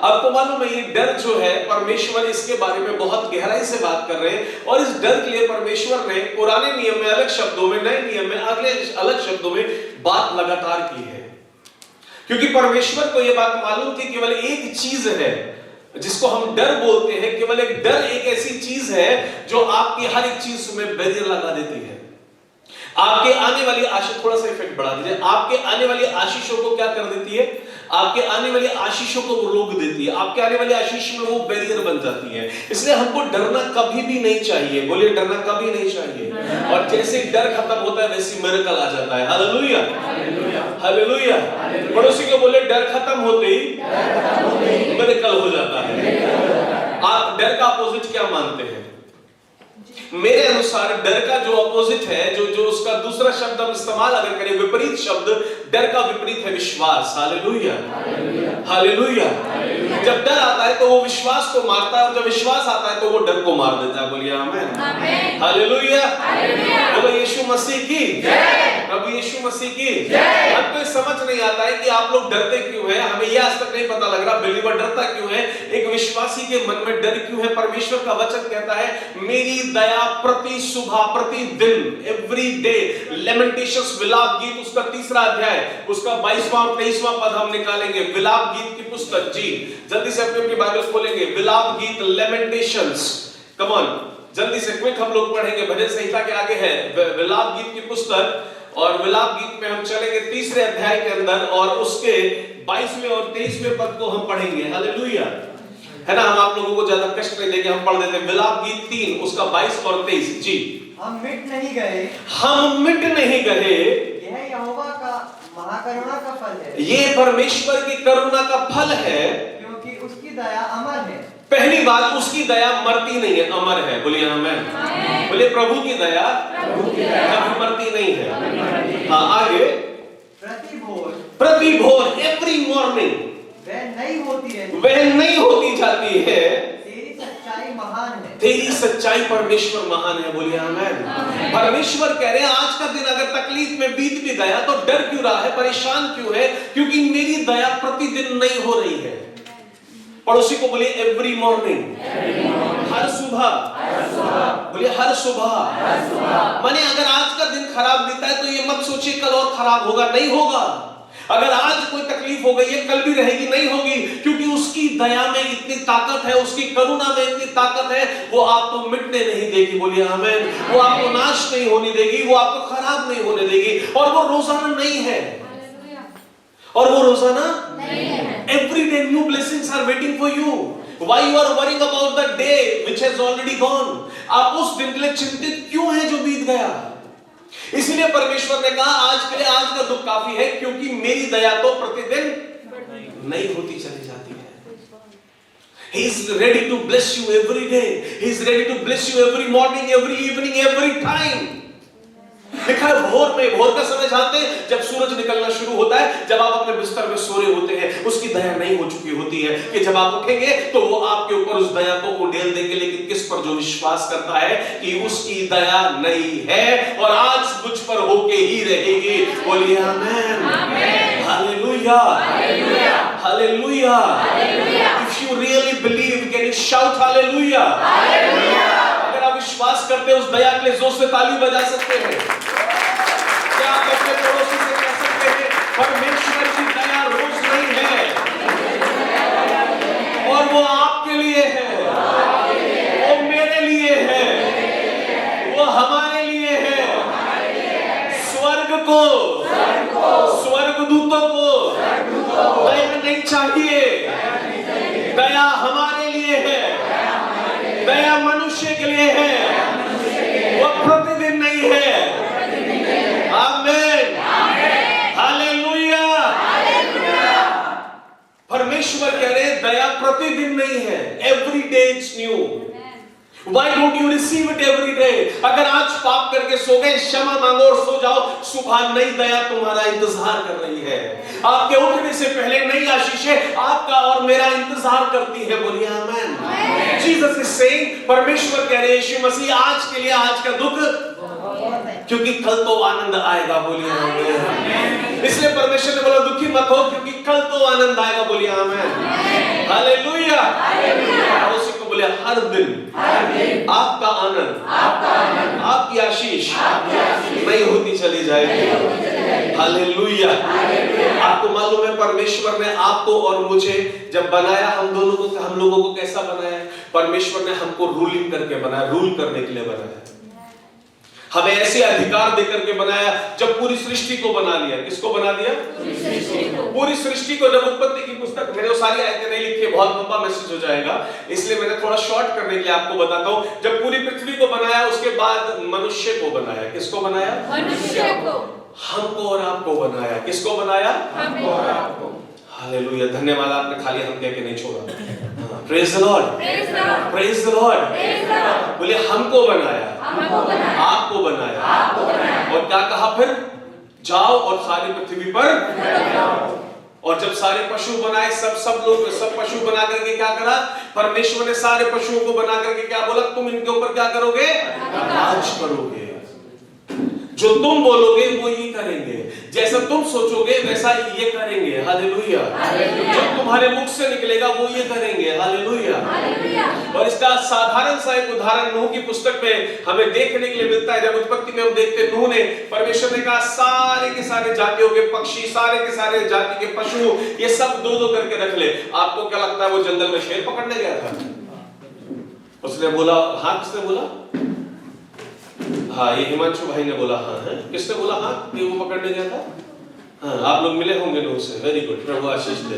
आपको मालूम है ये डर जो है परमेश्वर इसके बारे में बहुत गहराई से बात कर रहे हैं, और इस डर के लिए परमेश्वर ने पुराने नियम में अलग शब्दों में, नए नियम में अगले अलग शब्दों में बात लगातार की है। क्योंकि परमेश्वर को यह बात मालूम थी केवल एक चीज है जिसको हम डर बोलते हैं, केवल एक डर एक ऐसी चीज है जो आपकी हर एक चीज में बैरियर लगा देती है। आपके आने वाली आशीष, थोड़ा सा इफेक्ट बढ़ा दीजिए, आपके आने वाली आशीषों को क्या कर देती है? आपके आने वाली आशीषों को रोक देती है। आपके आने वाली आशीष में वो बैरियर बन जाती है। इसलिए हमको डरना कभी भी नहीं चाहिए। बोलिए डरना कभी नहीं चाहिए। और जैसे डर खत्म होता है वैसे मिरेकल आ जाता है। Hallelujah hallelujah. पड़ोसी को बोले डर खत्म होते ही मिरेकल हो जाता है। आप डर का अपोजिट क्या मानते हैं? मेरे अनुसार डर का जो अपोजिट है, जो उसका दूसरा शब्द हम इस्तेमाल अगर करें, विपरीत शब्द, डर का विपरीत है विश्वास। Hallelujah hallelujah. जब डर आता है तो वो विश्वास को मारता है, और जब विश्वास आता है तो वो डर को मार देता है। बोलिए आमीन हालेलुया। बोलो यीशु मसीह की जय, प्रभु यीशु मसीह की जय। हमको समझ नहीं आता है कि आप लोग डरते क्यों हैं। हमें यह आज तक नहीं पता लग रहा बिलीवर डरता क्यों है, एक विश्वासी के मन में डर क्यों है। परमेश्वर का वचन कहता है मेरी दया प्रति सुबह, प्रति दिन, एवरी डे। लेमेंटेशंस विलाप गीत उसका 3रा अध्याय, उसका 22वां और 23वां पद हम निकालेंगे। विलाप गीत की पुस्तक, जी जल्दी से अपनी बाइबल खोलेंगे। विलाप गीत, लेमेंटेशंस, कम ऑन जल्दी से क्विक हम लोग पढ़ेंगे। भजन संहिता के आगे है विलाप गीत की पुस्तक, और विलाप गीत में हम चलेंगे 3रे अध्याय के अंदर, और उसके 22वें और 23वें पद को हम पढ़ेंगे। हालेलुया, है ना। हम आप लोगों को ज्यादा कष्ट नहीं देंगे, हम पढ़ देते हैं। विलाप गीत 3 उसका 22 और 23। जी हम मिट नहीं गए, हम मिट नहीं गए, यह यहोवा का महाकरुणा का फल है। ये परमेश्वर की करुणा का फल है, क्योंकि उसकी दया अमर है। पहली बात, उसकी दया मरती नहीं है, अमर है। बोलिए आमीन। बोलिए प्रभु की दया कभी मरती नहीं है। हाँ आगे, प्रति भोर, एवरी मॉर्निंग, वह नहीं होती है, वह नहीं होती जाती है। तेरी सच्चाई महान है, तेरी सच्चाई परमेश्वर महान है। बोलिए आमीन। परमेश्वर कह रहे हैं आज का दिन अगर तकलीफ में बीत भी गया तो डर क्यों रहा है, परेशान क्यों है? क्योंकि मेरी दया प्रतिदिन नहीं हो रही है। पड़ोसी को बोलिए एवरी मॉर्निंग, हर सुबह, बोलिए हर सुबह। माने अगर आज का दिन खराब बीता है तो ये मत सोचिए कल और खराब होगा, नहीं होगा। अगर आज कोई तकलीफ हो गई है कल भी रहेगी, नहीं होगी, क्योंकि उसकी दया में इतनी ताकत है, उसकी करुणा में इतनी ताकत है, वो आपको मिटने नहीं देगी। बोलिए आमीन। वो आपको नाश नहीं होने देगी, वो आपको खराब नहीं होने देगी, और वो रोजाना नहीं है, और वो रोजाना नहीं है। Every day new blessings are waiting for you. Why you are worrying about the day which has already gone? आप उस दिन के लिए चिंतित क्यों हैं जो बीत गया? इसलिए परमेश्वर ने कहा आज के लिए आज का दुख काफी है, क्योंकि मेरी दया तो प्रतिदिन नहीं होती चली जाती है। He is ready to bless you every day. He is ready to bless you every morning, every evening, every time. लिखा है भोर में, भोर का समय जानते हैं जब सूरज निकलना शुरू होता है, जब आप अपने बिस्तर में सो रहे होते हैं, उसकी दया नहीं हो चुकी होती है कि जब आप उठेंगे तो वो आपके ऊपर उस दया को उड़ेल देंगे। लेकिन किस पर? जो विश्वास करता है कि उसकी दया नहीं है और आज मुझ पर होके ही रहेगी। बोलिए आमीन hallelujah hallelujah. If you really believe, can you shout hallelujah? अगर आप विश्वास करते हैं उस दया के लिए जोर से ताली बजा सकते हैं। क्या आप अपने पड़ोसी से कह सकते हैं परमेश्वर की दया रोज नहीं है, और वो आपके लिए है, वो मेरे लिए है, वो हमारे लिए है। स्वर्ग को, स्वर्गदूतों को दया नहीं चाहिए, दया हमारे लिए है, दया मनुष्य के लिए है, वो प्रतिदिन नहीं है। आमीन हालेलुया। परमेश्वर कह रहे हैं दया प्रतिदिन नहीं है, every day it's new. Why don't you receive it every day? अगर आज पाप करके सो गए, क्षमा मांगो और सो जाओ। सुबह नई दया तुम्हारा इंतजार कर रही है। आपके उठने से पहले नई आशीषें आपका और मेरा इंतजार करती है। बोलिए आमीन। जीसस इज सेइंग, परमेश्वर कह रहे हैं यीशु मसीह आज के लिए आज का दुख, क्योंकि कल तो आनंद आएगा। बोलिए आमीन। इसलिए परमेश्वर ने बोला दुखी मत हो, क्योंकि कल तो आनंद आएगा। बोलिए आमीन हालेलुया। और उसी को बोले हर दिन आपका आनंद, आपकी आशीष नहीं होती चली जाएगी। हालेलुया। आपको मालूम है परमेश्वर ने आपको और मुझे जब बनाया, हम लोगों को कैसा बनाया? परमेश्वर ने हमको रूलिंग करके बनाया, रूल करने के लिए बनाया। हमें ऐसे अधिकार देकर के बनाया। जब पूरी सृष्टि को बना लिया, किसको बना दिया? पूरी सृष्टि को। जब उत्पत्ति की पुस्तक, मैंने वो सारी आयतें नहीं लिखी, बहुत लंबा मैसेज हो जाएगा, इसलिए मैंने थोड़ा शॉर्ट करने के लिए आपको बताता हूं। जब पूरी पृथ्वी को बनाया, उसके बाद मनुष्य को बनाया। किसको बनाया? मनुष्य को। हमको और आपको बनाया। किसको बनाया? हमको और आपको। हालेलुया। धन्यवाद, आपने खाली हम कह के नहीं छोड़ा। Praise the Lord, praise the Lord. बोले हमको बनाया, आपको बनाया, और क्या कहा फिर? जाओ और सारी पृथ्वी पर। और जब सारे पशु बनाए, सब लोग, सब पशु बना करके क्या करा? परमेश्वर ने सारे पशुओं को बना करके क्या बोला? तुम इनके ऊपर क्या करोगे? राज करोगे। जो तुम बोलोगे वो ये करेंगे, जैसा तुम सोचोगे वैसा ये करेंगे। हालेलुया। जो तुम्हारे मुख से निकलेगा वो ये करेंगे। हालेलुया। और इसका साधारण सा एक उदाहरण नूह की पुस्तक में हमें देखने के लिए मिलता है। जब उत्पत्ति में हम देखते हैं, नूह ने, परमेश्वर ने कहा सारे के सारे जातियों के पक्षी, सारे के सारे जाति के पशु, ये सब दो दो करके रख ले। आपको क्या लगता है वो जंगल में शेर पकड़ने गया था? उसने बोला हाँ। किसने बोला? हाँ, ये हिमांशु भाई ने बोला हाँ है। किसने बोला हाँ कि वो पकड़ने गया था? हाँ, आप लोग मिले होंगे नूह से। वेरी गुड, प्रभु आशीष दे।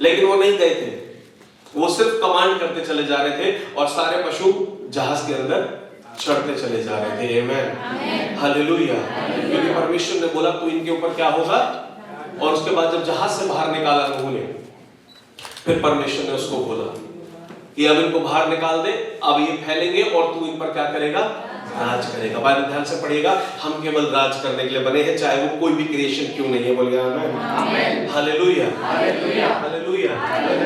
लेकिन वो नहीं गए थे, वो सिर्फ कमांड करते चले जा रहे थे और सारे पशु जहाज के अंदर चढ़ते चले जा रहे थे। आमेन, हालेलुया। क्योंकि परमेश्वर ने बोला तू इनके ऊपर क्या होगा। और उसके बाद जब जहाज से बाहर निकाला नूह ने, फिर परमेश्वर ने उसको बोला कि अब इनको बाहर निकाल दे, अब ये फैलेंगे और तू इन पर क्या करेगा? राज करेगा। बाइबल ध्यान से पढ़िएगा। हम केवल राज करने के लिए बने हैं, चाहे वो कोई भी क्रिएशन क्यों नहीं है। बोलिए आमीन, हालेलुया, हालेलुया, हालेलुया।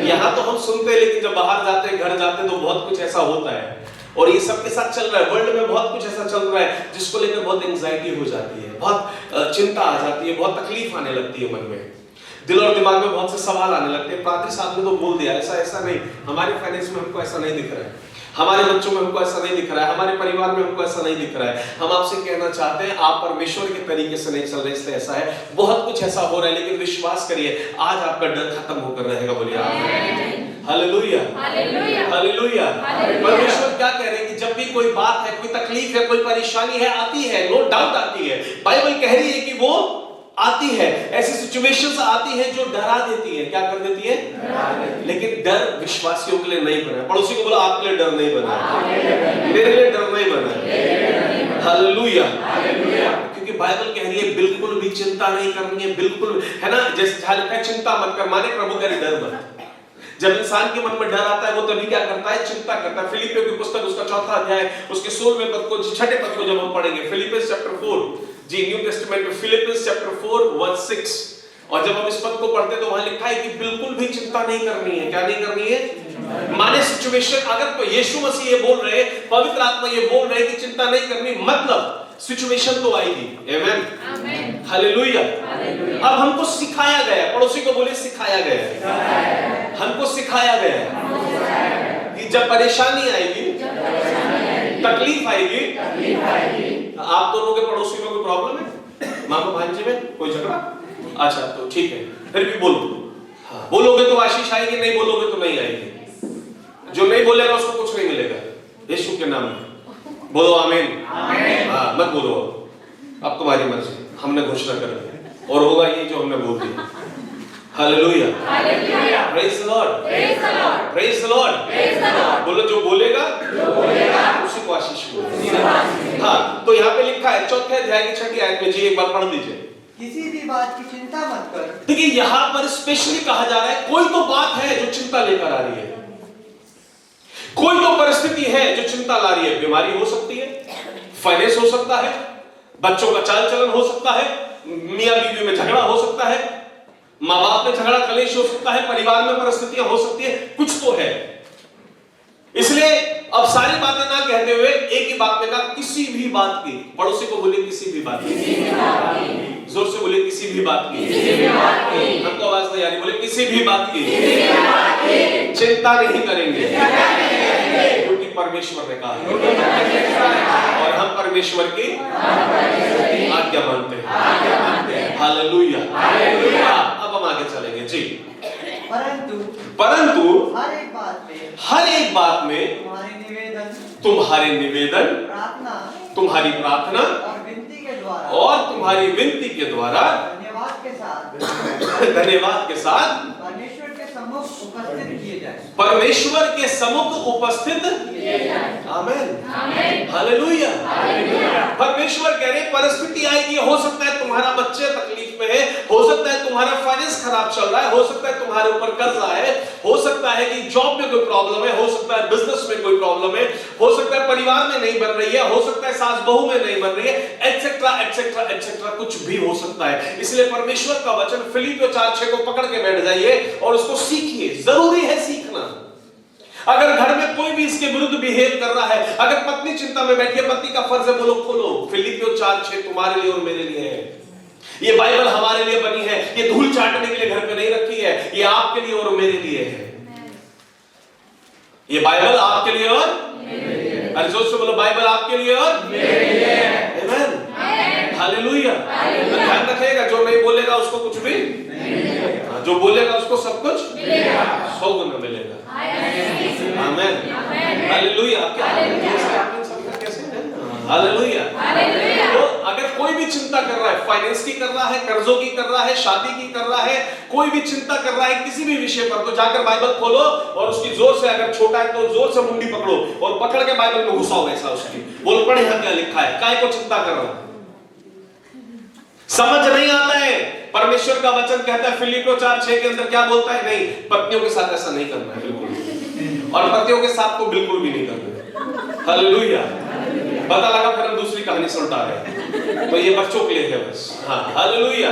यहाँ तो हम सुनते हैं, लेकिन जब बाहर जाते हैं, घर जाते हैं, तो बहुत कुछ ऐसा होता है और ये सबके साथ चल रहा है। वर्ल्ड में बहुत कुछ ऐसा चल रहा है जिसको लेकर बहुत एंजाइटी हो जाती है, बहुत चिंता आ जाती है, बहुत तकलीफ आने लगती है मन में, दिल और दिमाग में बहुत से सवाल आने लगते हैं। पादरी साहब ने तो बोल दिया ऐसा नहीं, हमारे फाइनेंस में हमको ऐसा नहीं दिख रहा है, हमारे बच्चों में हमको ऐसा नहीं दिख रहा है, हमारे परिवार में हमको ऐसा नहीं दिख रहा है। हम आपसे कहना चाहते हैं आप परमेश्वर के तरीके से नहीं चल रहे, इसलिए ऐसा है। बहुत कुछ ऐसा हो रहा है, लेकिन विश्वास करिए आज आपका डर खत्म होकर रहेगा। बोलिए आमीन, हालेलुया, हालेलुया, हालेलुया। परमेश्वर क्या कह रहे हैं कि जब भी कोई बात है, कोई तकलीफ है, कोई परेशानी है, आती है, नो डाउट आती है। बाइबल कह रही है कि वो आती है, ऐसी सिचुएशंस आती है जो डरा देती है। क्या कर देती है? लेकिन डर विश्वासियों के लिए नहीं बना है। पड़ोसी को बोला आपके लिए डर नहीं बना है, मेरे लिए डर नहीं बना है। हालेलुया। क्योंकि बाइबल कह रही है बिल्कुल भी चिंता नहीं करनी है, बिल्कुल, है ना। जैसे जहां लिखा है चिंता मत कर, माने प्रभु कह रहे डर मत। जब इंसान के मन में डर आता है, वो तभी क्या करता है? चिंता करता है। फिलिपियों की पुस्तक उसका 4था अध्याय, उसके 16वें पद को, 6ठे पद को जब हम पढ़ेंगे, फिलिपियंस चैप्टर 4 जी, न्यू टेस्टामेंट में फिलिपियंस चैप्टर 4 वर्स 6, और जब हम इस पद को पढ़ते हैं तो वहां लिखा है कि बिल्कुल भी चिंता नहीं करनी है। क्या नहीं करनी है? माने सिचुएशन, अगर तो यीशु मसीह ये बोल रहे, पवित्र आत्मा ये बोल रहे कि चिंता नहीं करनी, मतलब सिचुएशन तो आएगी। आमेन, आमेन, हालेलुया। अब हमको सिखाया गया, पड़ोसी को बोले सिखाया गया, हमको सिखाया गया कि जब परेशानी आएगी, तकलीफ आएगी, आप दोनों के पड़ोसी में कोई प्रॉब्लम है? मामा भांजे में कोई झगड़ा? अच्छा, तो ठीक है, फिर भी बोलो। हाँ, बोलोगे तो आशीष आएगी, नहीं बोलोगे तो नहीं आएगी। जो नहीं बोलेगा उसको कुछ नहीं मिलेगा। यीशु के नाम में बोलो आमीन, आमीन। हाँ, मत बोलो अब तुम्हारी मर्जी, हमने घोषणा कर दी और होगा ये जो हमने बोल दिया। Hallelujah, hallelujah, praise the Lord, praise the Lord, praise the Lord, praise the Lord. बोलो जो बोलेगा उसी को आशीष मिलेगी। हाँ, तो यहाँ पे लिखा है 4थे अध्याय की 6ठी आयत में, जी एक बार पढ़ दीजिए। किसी भी बात की चिंता मत कर। देखिए यहाँ पर स्पेशली कहा जा रहा है कोई तो बात है जो चिंता लेकर आ रही है, कोई तो परिस्थिति है जो चिंता ला रही है। बीमारी हो सकती है, फाइनेंस हो सकता है, बच्चों का चाल चलन हो सकता है, मियां बीवी में झगड़ा हो सकता है, माँ बाप में झगड़ा कलेश हो सकता है, परिवार में परिस्थितियां हो सकती है, कुछ तो है। इसलिए अब सारी बातें ना कहते हुए एक ही बात में कहा, किसी भी बात की। पड़ोसी को बोले किसी भी बात की। जोर से बोले किसी भी बात की, हमको आवाज नहीं आ रही, बोले किसी भी बात की चिंता नहीं करेंगे, क्योंकि परमेश्वर ने कहा है और हम परमेश्वर की आज्ञा मानते हैं। हालेलुया। अब हम आगे चलेंगे जी। परंतु हर एक बात में तुम्हारे निवेदन, तुम्हारी प्रार्थना और तुम्हारी विनती के द्वारा धन्यवाद के साथ परमेश्वर के सम्मुख उपस्थित किए जाए। परमेश्वर के सम्मुख उपस्थित, आमीन, हालेलुया। परमेश्वर कह रहे परिस्थिति आएगी, हो सकता है तुम्हारा बच्चे तकलीफ में है, हो सकता है तुम्हारा फाइनेंस खराब चल रहा है, हो सकता है तुम्हारे ऊपर कर्जा है, हो सकता है कि जॉब में कोई प्रॉब्लम है, हो सकता है बिजनेस में कोई प्रॉब्लम है, हो सकता है परिवार में नहीं बन रही है, हो सकता है सास बहू में नहीं बन रही है, एटसेट्रा एटसेट्रा एटसेट्रा, कुछ भी हो सकता है। इसलिए परमेश्वर का वचन फिलिपियों 4:6 को पकड़ के बैठ जाइए और उसको सीखिए। जरूरी है सीखना। अगर घर में कोई भी इसके विरुद्ध बिहेव कर रहा है, अगर पत्नी चिंता में बैठी है, पति का फर्ज है बोलो खोलो फिलिपियों 4:6 तुम्हारे लिए और मेरे लिए है। ये बाइबल हमारे लिए बनी है, ये धूल चाटने के लिए घर पे नहीं रखी है, ये आपके लिए और मेरे लिए है। ये बाइबल आपके लिए और अरे जोर से बोलो बाइबल आपके लिए और मेरे लिए है। आमीन, हालेलुया। ध्यान रखिएगा, जो नहीं बोलेगा उसको कुछ भी नहीं मिलेगा, जो बोलेगा उसको सब कुछ मिलेगा, 100 गुना मिलेगा। आमीन, हालेलुया। हालेलुया। तो अगर कोई भी चिंता कर रहा है, फाइनेंस की कर रहा है, कर्जों की कर रहा है, शादी की कर रहा है, कोई भी चिंता कर रहा है किसी भी विषय पर, तो जाकर बाइबल खोलो और उसकी जोर से, अगर छोटा है तो जोर से मुंडी पकड़ो और पकड़ के बाइबल में घुसाओ ऐसा उसकी, बोल पढ़े यहाँ क्या लिखा है, काय को चिंता कर रहा है। समझ नहीं आता है, परमेश्वर का वचन कहता है फिलिपियों 4:6 के अंदर क्या बोलता है, नहीं पत्नियों के साथ ऐसा नहीं करना है बिल्कुल, और पतियों के साथ तो बिल्कुल भी नहीं करना। हालेलुया। पता लगा फिर हम दूसरी कहानी सुनता है, तो ये बच्चों के लिए है बस। हाँ, हालेलुया।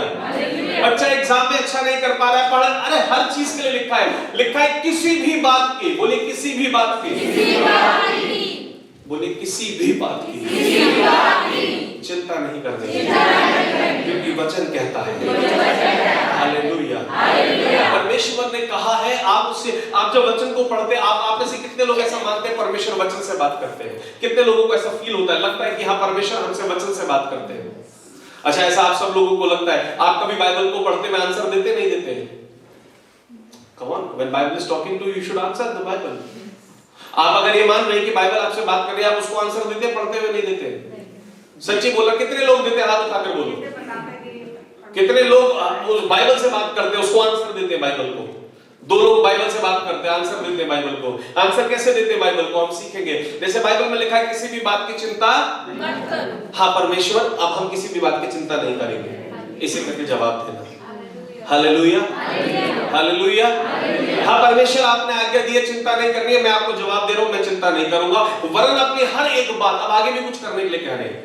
बच्चा एग्जाम में अच्छा नहीं कर पा रहा है, पढ़, अरे हर चीज के लिए लिखा है किसी भी बात की, बोले किसी भी बात की, बोले किसी भी बात की चिंता नहीं करनी, क्योंकि वचन कहता है। हालेलुया। परमेश्वर ने कहा है, आप उससे, आप जब वचन को पढ़ते, आप में से कितने लोग ऐसा मानते हैं परमेश्वर वचन से बात करते हैं? कितने लोगों को ऐसा फील होता है, लगता है कि हाँ परमेश्वर हमसे वचन से बात करते हैं? अच्छा, ऐसा आप सब लोगों को लगता है? आप कभी बाइबल को पढ़ते हुए आंसर देते नहीं देते? Come on, when Bible is talking to you, you should answer the Bible. आप अगर ये मान रहे हैं कि बाइबल आपसे बात कर रही है, आप उसको आंसर देते पढ़ते हुए नहीं देते? सच्ची बोला, कितने लोग देते हैं? हाथ उठाकर बोलो। कितने लोग उस बाइबल से बात करते हैं, उसको आंसर देते हैं बाइबल को? 2 लोग बाइबल से बात करते हैं, आंसर देते हैं बाइबल को। आंसर कैसे देते हैं बाइबल को, हम सीखेंगे। जैसे बाइबल में लिखा है किसी भी बात की चिंता मत करो। हाँ परमेश्वर, अब हम किसी भी बात की चिंता नहीं करेंगे, इसी करके जवाब देना। Hallelujah, hallelujah. हाँ परमेश्वर, आपने आज्ञा दी है चिंता नहीं करनी है, मैं आपको जवाब दे रहा हूं, मैं चिंता नहीं करूंगा। वरन अपनी हर एक बात, अब आगे भी कुछ करने के लिए कह रहे हैं।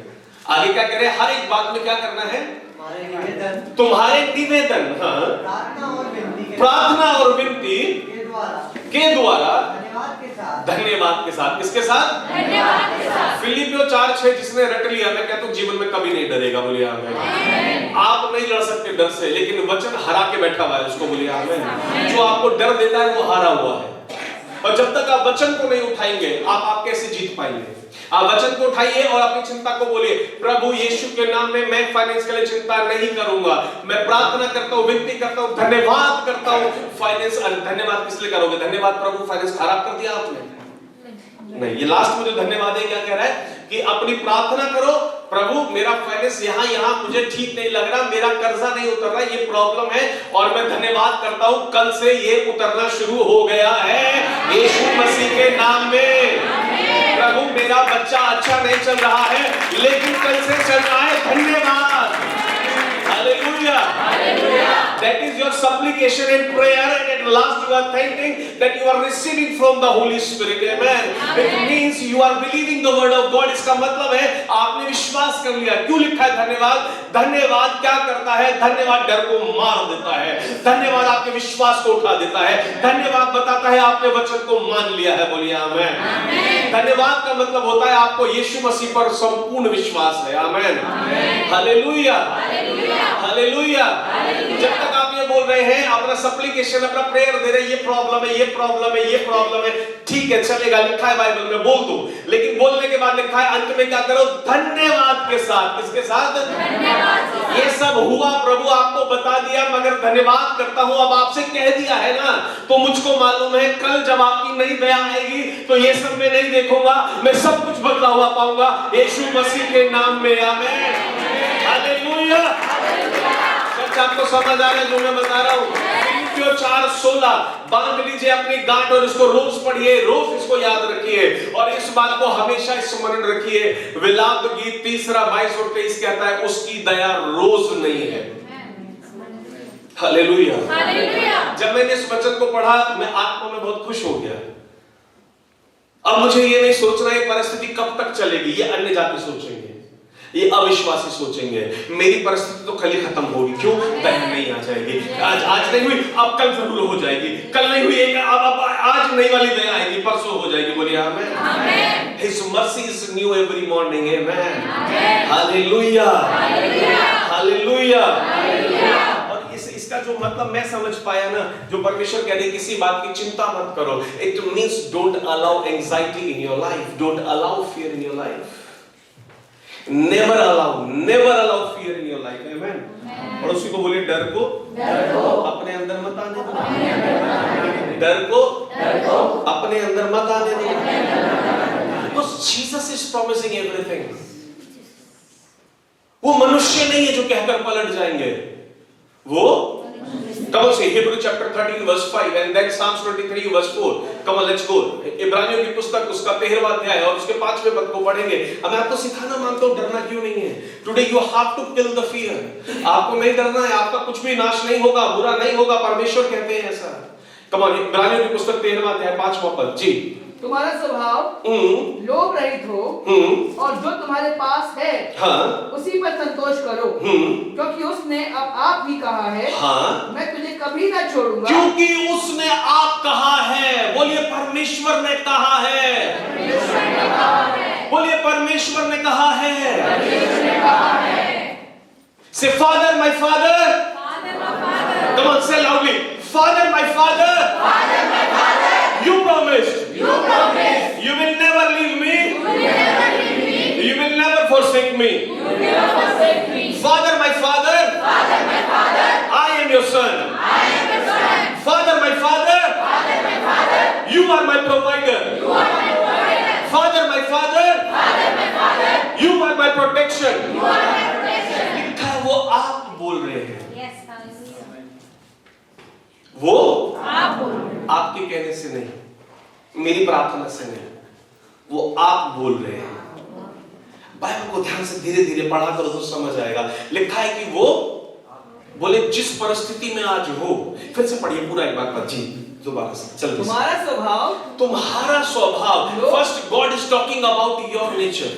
आगे क्या कह रहे हैं? हर एक बात में क्या करना है? तुम्हारे निवेदन, हाँ, प्रार्थना और विनती के द्वारा धन्यवाद के साथ, किसके साथ? धन्यवाद के साथ। फिलिपियों 4:6 जिसने रट लिया, मैं कहता हूं जीवन में कभी नहीं डरेगा, बोलिए आमीन। आप नहीं लड़ सकते डर से, लेकिन वचन हरा के बैठा हुआ है, उसको बोलिए आमीन। जो आपको डर देता है वो हारा हुआ है, और जब तक आप वचन को नहीं उठाएंगे आप कैसे जीत पाएंगे? आप वचन को उठाइए और अपनी चिंता को बोलिए, प्रभु यीशु के नाम में मैं फाइनेंस के लिए चिंता नहीं करूंगा, मैं प्रार्थना करता हूं, विनती करता हूं, धन्यवाद करता हूं। फाइनेंस, धन्यवाद किस लिए करोगे? धन्यवाद प्रभु फाइनेंस खराब कर दिया आपने? नहीं, ये लास्ट में जो धन्यवाद है क्या कह रहा है कि अपनी प्रार्थना करो, प्रभु मेरा फाइनेंस यहाँ मुझे ठीक नहीं लग रहा, मेरा कर्जा नहीं उतर रहा, ये प्रॉब्लम है, और मैं धन्यवाद करता हूं कल से ये उतरना शुरू हो गया है यीशु मसीह के नाम में। प्रभु मेरा बच्चा अच्छा नहीं चल रहा है, लेकिन कल से चल रहा है, धन्यवाद। Hallelujah, hallelujah. That is your supplication and prayer, and at last you are thanking that you are receiving from the Holy Spirit. Amen. It means you are believing the word of God. इसका मतलब है आपने विश्वास कर लिया। क्यों लिखा है धन्यवाद? धन्यवाद क्या करता है? धन्यवाद डर को मार देता है, धन्यवाद आपके विश्वास को उठा देता है, धन्यवाद बताता है आपने वचन को मान लिया है, बोलिए आमीन। धन्यवाद का मतलब होता है आपको यीशु मसीह पर संपूर्ण विश्वास है। आमीन, हालेलुया, हालेलुया। हालेलुया। जब तक आप ये बोल रहे हैं, अपना सप्लिकेशन, अपना प्रेयर दे रहे हैं, ये प्रॉब्लम है, ये प्रॉब्लम है, ये प्रॉब्लम है, ठीक है, चलेगा, लिखा है बाइबल में, बोल दो। लेकिन बोलने के बाद लिखा है अंत में क्या करो? धन्यवाद के साथ। किसके साथ? धन्यवाद। ये सब हुआ, प्रभु आपको बता दिया, मगर धन्यवाद करता हूं। अब आपसे कह दिया है ना, तो मुझको मालूम है कल जब आपकी नई दया आएगी तो ये सब मैं नहीं देखूंगा, मैं सब कुछ बदला हुआ पाऊंगा यीशु मसीह के नाम में। आमीन, हालेलुया। सच आपको समझ आ रहा है जो मैं बता रहा हूं? 4:16 बांध लीजिए अपनी गांठ और इसको रोज पढ़िए, रोज इसको याद रखिए और इस बात को हमेशा स्मरण रखिए। विलाप गीत 3:22 और 23 कहता है, उसकी दया रोज नहीं है। हालेलुया। जब मैंने इस वचन को पढ़ा, मैं आत्मा में बहुत खुश हो गया। अब मुझे ये नहीं सोचना ये परिस्थिति कब तक चलेगी, ये अन्य जाति सोचेंगे, ये अविश्वासी सोचेंगे, मेरी परिस्थिति तो कल ही खत्म होगी। क्यों? दया नहीं आ जाएगी। आज नहीं हुई, अब कल जरूर हो जाएगी। कल नहीं हुई, अब आज नई वाली दया आएगी, परसों हो जाएगी। बोलिए आमीन। आमीन। His mercy is new every morning. Amen. Hallelujah, hallelujah. और इसका जो मतलब मैं समझ पाया ना, जो परमेश्वर कह रहे किसी बात की चिंता मत करो। It means don't allow anxiety in your life, don't allow fear in your life. Never allow fear in your life. Amen. और उसी को बोलिए, डर को अपने अंदर मत आने दो। डर को अपने अंदर मत आने दो। Because Jesus is promising everything. वो मनुष्य नहीं है जो कहकर पलट जाएंगे, वो Come on, say Hebrew chapter 13 verse 5 and then Psalms 23 verse 4. Come on, let's go. इब्रानियों की पुस्तक उसका 13वां अध्याय और उसके 5वें पद को पढ़ेंगे। अब मैं आपको सिखाना मांगता हूँ, डरना क्यों नहीं है। Today you have to kill the fear. आपको नहीं डरना है, आपका कुछ भी नाश नहीं होगा, बुरा नहीं होगा, परमेश्वर कहते हैं ऐसा। Come on, इब्रानियों की पुस्तक 13वां अध्याय 5वां पद। जी, तुम्हारा स्वभाव लोभ रहित हो और जो तुम्हारे पास है उसी पर संतोष करो, क्योंकि उसने अब आप भी कहा है, मैं तुझे कभी ना छोड़ूंगा। क्योंकि उसने आप कहा है। बोलिए, परमेश्वर ने कहा है। बोलिए, परमेश्वर ने कहा है। Say father, my father, come on say loudly, father, my father, you promised you will never leave me, you will never forsake me. Father, my father, I am your son. Father, my father, you are my provider. Father, my father, you are my protection. लिखा है, वो आप बोल रहे हैं। वो आपके कहने से नहीं, मेरी प्रार्थना से नहीं, वो आप बोल रहे हैं। बाइबल को ध्यान से धीरे धीरे पढ़ा करो तो समझ आएगा। लिखा है कि वो बोले, जिस परिस्थिति में आज हो, फिर से पढ़िए पूरा एक बार जी, दोबारा से चल। तुम्हारा स्वभाव। First God is talking about your nature.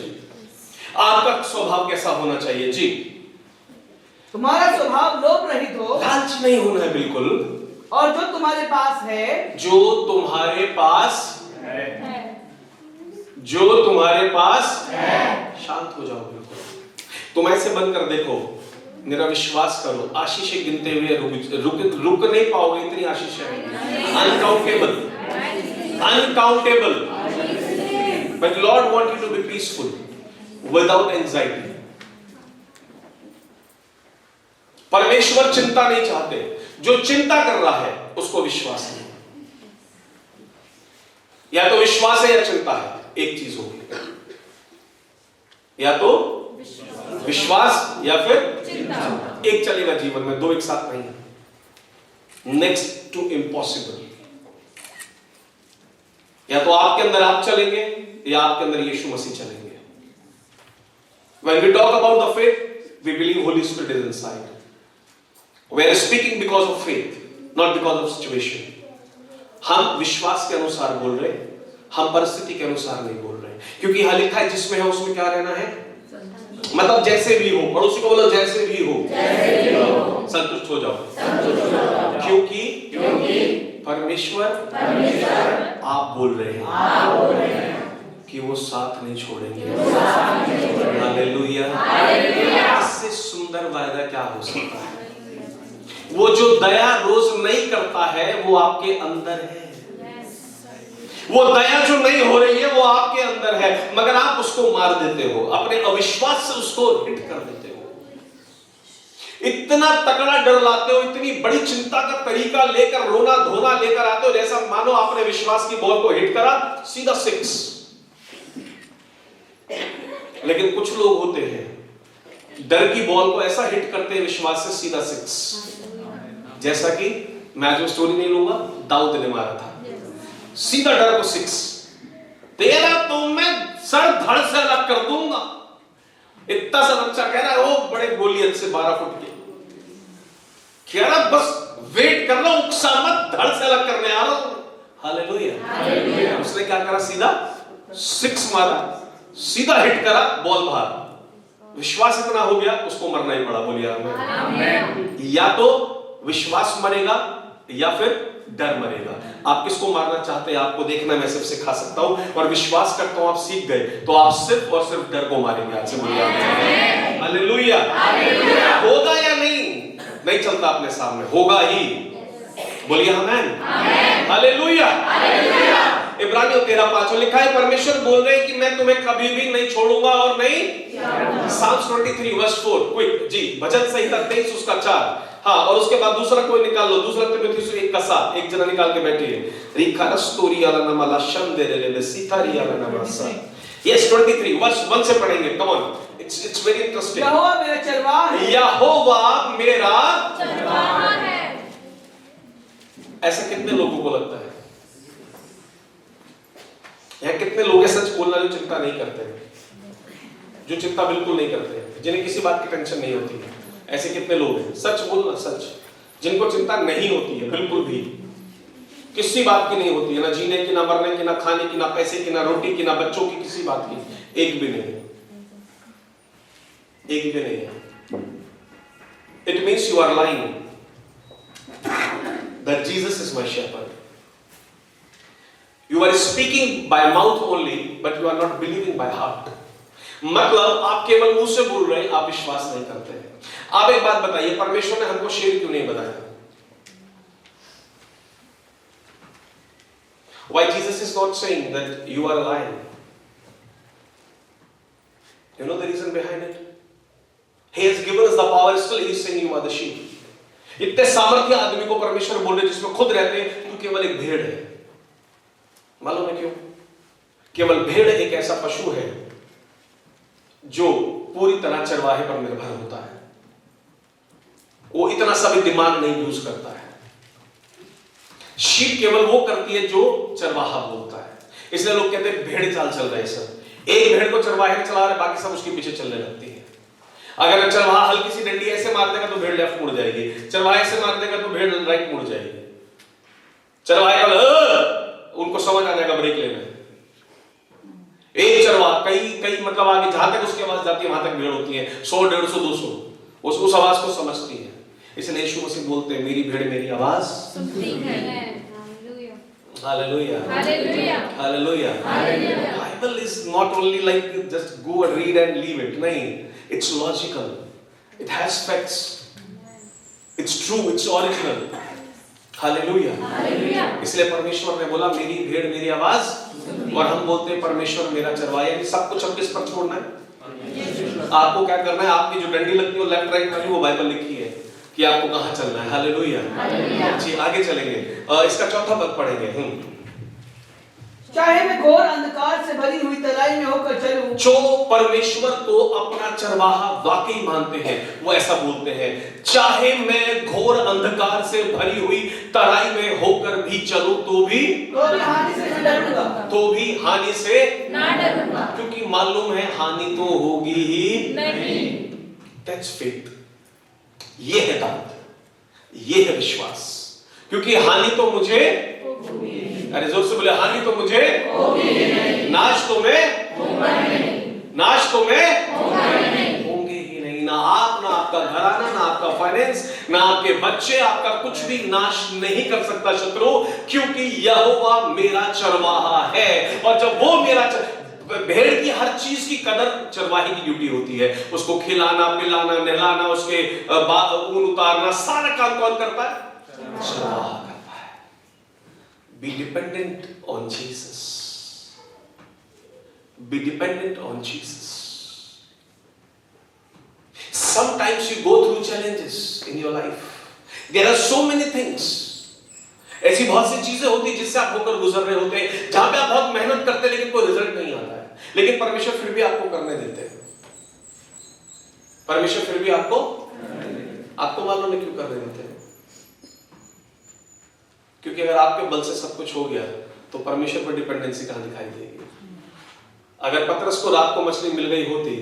आपका स्वभाव कैसा होना चाहिए? जी, तुम्हारा स्वभाव लोभ रहित हो, लालच नहीं होना है बिल्कुल, और जो तुम्हारे पास है, जो तुम्हारे पास है, जो तुम्हारे पास है, शांत हो जाओ बिल्कुल। तुम ऐसे बंद कर देखो, मेरा विश्वास करो, आशीषें गिनते हुए रुक नहीं पाओगे, इतनी आशीषें हैं, uncountable, uncountable. But Lord want you to be peaceful without anxiety. परमेश्वर चिंता नहीं चाहते, जो चिंता कर रहा है उसको विश्वास नहीं। या तो विश्वास है या चिंता है, एक चीज होगी, या तो विश्वास या फिर चिंता। एक चलेगा जीवन में, दो एक साथ नहीं। Next to impossible. या तो आपके अंदर आप चलेंगे या आपके अंदर यीशु मसीह चलेंगे। When we talk about the faith, we believe Holy Spirit is inside. We are speaking because of faith, not because of situation. हम विश्वास के अनुसार बोल रहे हैं, हम परिस्थिति के अनुसार नहीं बोल रहे हैं, क्योंकि यहाँ लिखा है जिसमें है उसमें क्या रहना है, मतलब जैसे भी हो। पड़ोसी को बोलो, जैसे भी हो संतुष्ट हो जाओ, क्योंकि परमेश्वर आप बोल रहे हैं। कि वो साथ नहीं छोड़ेंगे। हालेलुया। इससे सुंदर वायदा क्या हो सकता है? वो जो दया रोज नहीं करता है वो आपके अंदर है। वो दया जो नहीं हो रही है वो आपके अंदर है, मगर आप उसको मार देते हो, अपने अविश्वास से उसको हिट कर देते हो। इतना तगड़ा डर लाते हो, इतनी बड़ी चिंता का तरीका लेकर, रोना धोना लेकर आते हो, जैसा मानो आपने विश्वास की बॉल को हिट करा, सीधा 6। लेकिन कुछ लोग होते हैं डर की बॉल को ऐसा हिट करते हैं विश्वास से, सीधा 6। जैसा कि मैं जो स्टोरी नहीं लूंगा, दाऊद ने मारा था, सीधा डर को 6। तेरा तो मैं सर धड़ से अलग कर दूंगा। इतना सा बच्चा कह रहा है, वो बड़े गोलियत से 12 फुट के, कह रहा बस वेट कर लो, उकसा मत, धड़ से अलग करने आ रहा हूं। हालेलुया। उसने क्या करा? सीधा 6 मारा, सीधा हिट करा, बॉल बाहर। विश्वास इतना हो गया, उसको मरना ही पड़ा। बोलिए आमीन। या तो विश्वास मरेगा या फिर डर मरेगा। आप किसको मारना चाहते हैं? आपको देखना, मैं सिर्फ सिखा सकता हूं, और विश्वास करता हूं आप सीख गए तो आप सिर्फ और सिर्फ डर को मारेंगे। आज से बोलिए आमीन। हालेलुया। होगा या नहीं चलता अपने सामने, होगा ही। बोलिए आमीन। हालेलुया। इब्रानियों 13:5 लिखा है, परमेश्वर बोल रहे हैं कि मैं तुम्हें कभी भी नहीं छोड़ूंगा और नहीं। साम्स 23:4 क्विक जी, भजन संहिता 23 उसका 4। हाँ, और उसके बाद दूसरा कोई निकाल लो, दूसरा तीमुथियुस 1:7, एक जना निकाल के बैठिए। रिखा रस्तोरी आला नमाला शंदेरे ले सीतारी आला नमासा। यस 23 वर्स 1 से पढ़ेंगे। Come on, it's very interesting. यहोवा मेरा चरवाहा है। यहोवा मेरा चरवाहा है। ऐसा कितने लोगों को लगता है? यहाँ कितने लोग हैं सच बोलना जो चिंता नहीं करते, जो चिंता बिल्कुल नहीं करते, जिन्हें किसी बात की टेंशन नहीं होती है? ऐसे कितने लोग हैं? सच बोलना, सच, जिनको चिंता नहीं होती है बिल्कुल भी, किसी बात की नहीं होती है, ना जीने की, ना मरने की, ना खाने की, ना पैसे की, ना रोटी की, ना बच्चों की, किसी बात की एक भी नहीं, एक भी नहीं है। It means you are lying that Jesus is my shepherd. You are speaking by mouth only, but you are not believing by heart. मतलब आप केवल मुंह से बोल रहे हैं, आप विश्वास नहीं करते हैं। आप एक बात बताइए, परमेश्वर ने हमको शेर क्यों नहीं बताया? Why Jesus is not saying that you are a lion? You know the reason behind it? He has given us the power, still he is saying you are the sheep. इतने सामर्थ्य आदमी को परमेश्वर बोल रहे जिसमें खुद रहते हैं तू केवल एक भेड़ है। मालूम है क्यों? केवल भेड़ एक ऐसा पशु है जो पूरी तरह चरवाहे पर निर्भर होता है। वो इतना सा भी दिमाग नहीं यूज करता है। शीप केवल वो करती है जो चरवाहा बोलता है। इसलिए लोग कहते हैं भेड़ चाल चल रहे हैं सब। एक भेड़ को चरवाहे चला रहे, बाकी सब उसके पीछे चलने लगती है। अगर चरवाहा हल्की सी डंडी ऐसे मार देगा तो भेड़ लेफ्ट मुड़ जाएगी, चरवाहा ऐसे मार देगा तो भेड़ राइट मुड़ जाएगी। चरवाहे उनको समझ आ जाएगा ब्रेक लेना। एक चरवाहा कई मतलब आगे जहां तक उसकी आवाज जाती है वहां तक भीड़ होती है, 100, 150, 200 उस आवाज को समझती है। इसलिए यीशु मसीह बोलते हैं मेरी भेड़ मेरी आवाज सुनती है। Hallelujah, hallelujah, hallelujah. Bible is not only like just go and read and leave it. नहीं, it's logical, it has facts, it's true, it's original. Hallelujah. इसलिए परमेश्वर ने बोला मेरी भेड़ मेरी आवाज, और हम बोलते हैं परमेश्वर मेरा चरवाहा। यानी सब कुछ हम किस पर छोड़ना है? आपको क्या करना है? आपकी जो डंडी लगती है वो लेफ्ट राइट वाली, वो बाइबल लिखी है कि आपको कहां चलना है। हालेलुया। जी आगे चलेंगे, इसका चौथा पद पढ़ेंगे। चाहे मैं घोर अंधकार से भरी हुई तराई में होकर चलूं। जो परमेश्वर को अपना चरवाहा वाकई मानते हैं वो ऐसा बोलते हैं, चाहे मैं घोर अंधकार से भरी हुई तराई में होकर भी चलूं तो भी हानि से न डरूंगा। तो भी हानि से ना डरूंगा, क्योंकि मालूम है हानि तो होगी ही नहीं। That's faith. ये है दांत, ये है विश्वास। क्योंकि हानि तो मुझे, अरे जोर से बोले, हानि तो मुझे नाश तो मैं नाश तो मैं होंगे ही नहीं। ना आप, ना आपका घराना, ना आपका फाइनेंस, ना आपके बच्चे, आपका कुछ भी नाश नहीं कर सकता शत्रु, क्योंकि यहोवा मेरा चरवाहा है। और जब वो मेरा भेड़ की हर चीज की कदर चरवाही की ड्यूटी होती है। उसको खिलाना, पिलाना, नहलाना, उसके ऊन उतारना, सारा काम कौन करता है? चरवाहा करता है। Be dependent on Jesus, be dependent on Jesus. Sometimes you go through challenges in your life. There are so many things. ऐसी बहुत सी चीजें होती जिससे आप होकर गुजर रहे होते हैं, जहां पे आप बहुत मेहनत करते हैं लेकिन कोई रिजल्ट नहीं आता है, लेकिन परमेश्वर फिर भी आपको करने देते हैं। परमेश्वर फिर भी आपको मालूम है क्यों करने देते हैं? क्योंकि अगर आपके बल से सब कुछ हो गया तो परमेश्वर पर डिपेंडेंसी कहां दिखाई देगी? अगर पतरस को रात को मछली मिल गई होती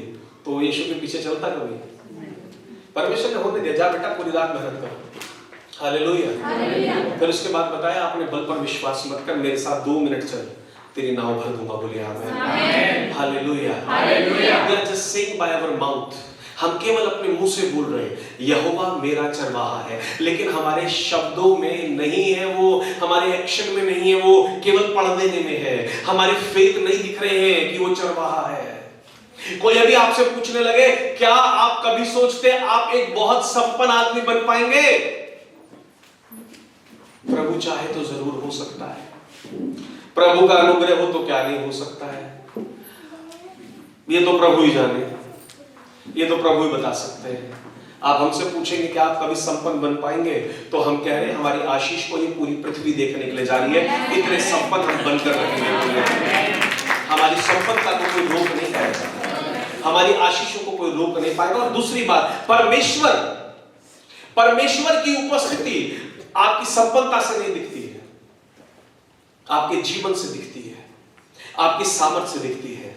तो यीशु के पीछे चलता कभी? परमेश्वर ने होने दिया, जा बेटा पूरी रात मेहनत करो। हालेलुया। फिर उसके बाद बताया, अपने बल पर विश्वास मत कर, मेरे साथ 2 मिनट चल, तेरी नाव भर दूंगा। बोलिए आमीन। Hallelujah. We are just saying by our mouth, हम केवल अपने मुंह से बोल रहे हैं यहोवा मेरा चरवाहा है, लेकिन हमारे शब्दों में नहीं है वो, हमारे एक्शन में नहीं है वो, केवल पढ़ देने में है। हमारे फेथ नहीं दिख रहे हैं कि वो चरवाहा है। कोई अभी आपसे पूछने लगे, क्या आप कभी सोचते आप एक बहुत संपन्न आदमी बन पाएंगे? प्रभु चाहे तो जरूर हो सकता है। प्रभु का अनुग्रह हो तो क्या नहीं हो सकता है? ये तो प्रभु ही जाने, ये तो प्रभु ही बता सकते हैं। आप हमसे पूछेंगे कि आप कभी संपन्न बन पाएंगे, तो हम कह रहे हैं हमारी आशीष को ये पूरी पृथ्वी देखने के लिए जा रही है, इतने संपन्न हम बनकर रहेंगे। हमारी संपन्नता को कोई रोक नहीं पाएगा, हमारी आशीषों को कोई रोक नहीं पाएगा। और दूसरी बात, परमेश्वर की उपस्थिति आपकी संपन्नता से नहीं दिखती है, आपके जीवन से दिखती है, आपकी सामर्थ्य से दिखती है।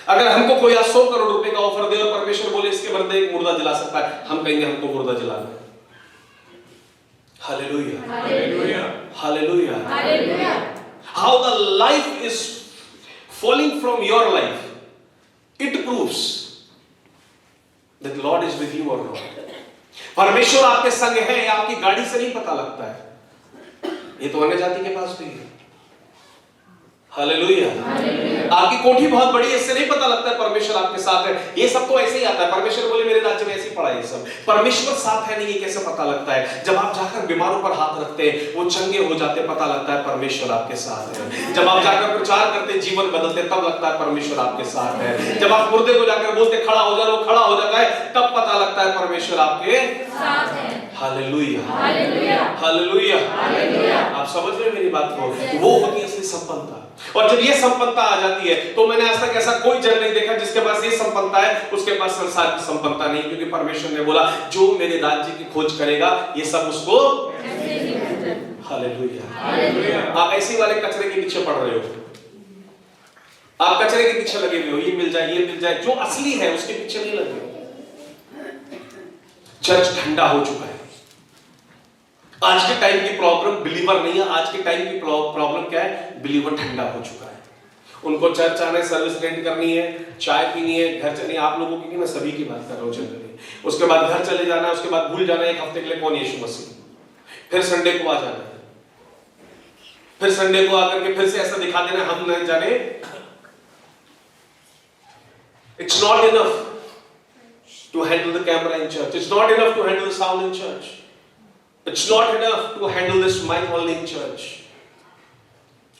अगर हमको कोई 100 करोड़ रुपए का ऑफर दे और परमेश्वर बोले इसके बदले एक मुर्दा जला सकता है, हम कहेंगे हमको मुर्दा जलाना है। Hallelujah, hallelujah, hallelujah, hallelujah. How the life is falling from your life, it proves that Lord is with you और नॉट। परमेश्वर आपके संग है, आपकी गाड़ी से नहीं पता लगता है, ये तो अन्य जाति के पास भी है। हालेलुया। आपकी कोठी बहुत बड़ी है, इससे नहीं पता लगता है परमेश्वर आपके साथ है। ये सब तो ऐसे ही आता है, परमेश्वर बोले मेरे राज्य में ऐसे ही पड़ा है। ये सब परमेश्वर साथ है नहीं, ये कैसे पता लगता है? जब आप जाकर बीमारों पर हाथ रखते हैं, वो चंगे हो जाते, पता लगता है परमेश्वर आपके साथ है। जब आप जाकर प्रचार करते, जीवन बदलते, तब लगता है परमेश्वर आपके साथ है। जब आप मुर्दे को जाकर बोलते खड़ा हो जा, वो खड़ा हो जाता है, तब पता लगता है परमेश्वर आपके साथ है। Hallelujah, hallelujah, hallelujah, hallelujah. आप समझ रहे हैं मेरी बात को? वो होती है असली संपन्नता। और जब ये संपन्नता आ जाती है, तो मैंने आज तक ऐसा कोई जन नहीं देखा जिसके पास ये संपन्नता है उसके पास संसार की संपन्नता नहीं, क्योंकि परमेश्वर ने बोला जो मेरे राज्य की खोज करेगा ये सब उसको। Hallelujah, hallelujah. आप ऐसे वाले कचरे के पीछे पड़ रहे हो, आप कचरे के पीछे लगे हुए हो, ये मिल जाए, ये मिल जाए, जो असली है उसके पीछे नहीं लगे। चर्च ठंडा हो चुका है। आज के टाइम की प्रॉब्लम बिलीवर नहीं है, आज के टाइम की प्रॉब्लम क्या है? बिलीवर ठंडा हो चुका है। उनको चर्च आना है, सर्विस अटेंड करनी है, चाय पीनी है, घर चलनी। आप लोगों की, मैं सभी की बात कर रहा हूं जनरली। उसके बाद घर चले जाना है, उसके बाद भूल जाना है 1 हफ्ते के लिए कौन यीशु मसीह। फिर संडे को आ जाना है, फिर संडे को आकर के फिर से ऐसा दिखा देना हम नहीं जाने। It's not enough to handle the camera in church. It's not enough to handle the sound in church. It's not enough to handle this mic only in church.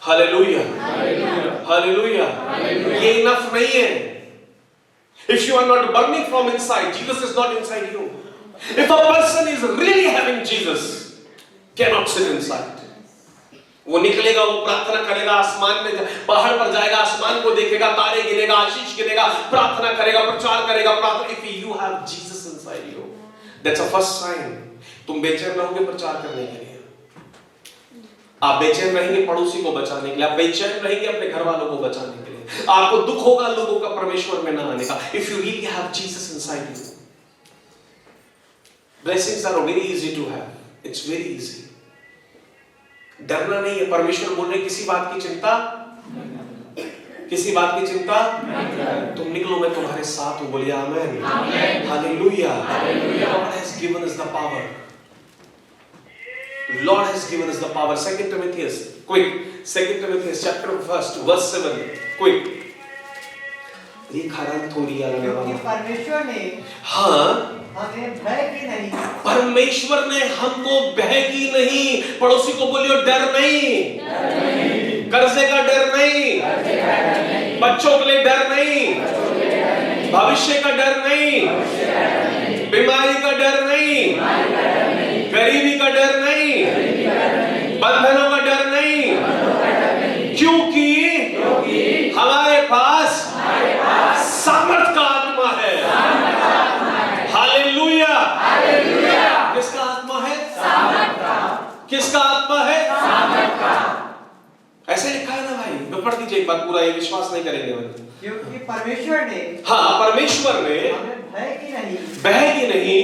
Hallelujah. Hallelujah. Hallelujah. Hallelujah. ये enough नहीं है. If you are not burning from inside, Jesus is not inside you. If a person is really having Jesus, cannot sit inside. वो निकलेगा, वो प्रार्थना करेगा, आसमान में पहाड़ पर जाएगा, आसमान को देखेगा, तारे गिनेगा, आशीष गिनेगा, प्रार्थना करेगा, प्रचार करेगा, प्रार्थना। If you have Jesus inside you, that's a first sign. तुम बेचैन रहोगे प्रचार करने के लिए, आप बेचैन रहेंगे पड़ोसी को बचाने के लिए, आप बेचैन रहेंगे अपने घर वालों को बचाने के लिए, आपको दुख होगा लोगों का परमेश्वर में न आने का। If you really have Jesus inside you, blessings are very easy to have. It's very easy. डरना नहीं है। परमेश्वर बोल रहे किसी बात की चिंता, किसी बात की चिंता तुम निकलो, मैं तुम्हारे साथ हूं। बोलिए आमीन, hallelujah. God has given us the power. Lord has given us the power. 2 Timothy, quick, 2 Timothy chapter 1 verse 7 quick. ये खराब थोड़ी आ रहा क्योंकि है। परमेश्वर ने हाँ, हमें भय की नहीं, परमेश्वर ने हमको भय की नहीं, पड़ोसी को बोलियो डर नहीं, कर्जे का डर नहीं, बच्चों के लिए डर नहीं, भविष्य का डर नहीं, बीमारी का डर नहीं, गरीबी का डर नहीं, बंधनों का डर नहीं, क्योंकि हमारे पास सामर्थ का आत्मा है। हालेलुया। किसका आत्मा है? किसका आत्मा है? ऐसे लिखा है ना भाई, मैं पढ़ दीजिए एक बार पूरा, ये विश्वास नहीं करेंगे भाई। क्योंकि परमेश्वर ने हाँ, परमेश्वर ने हमें भय की नहीं,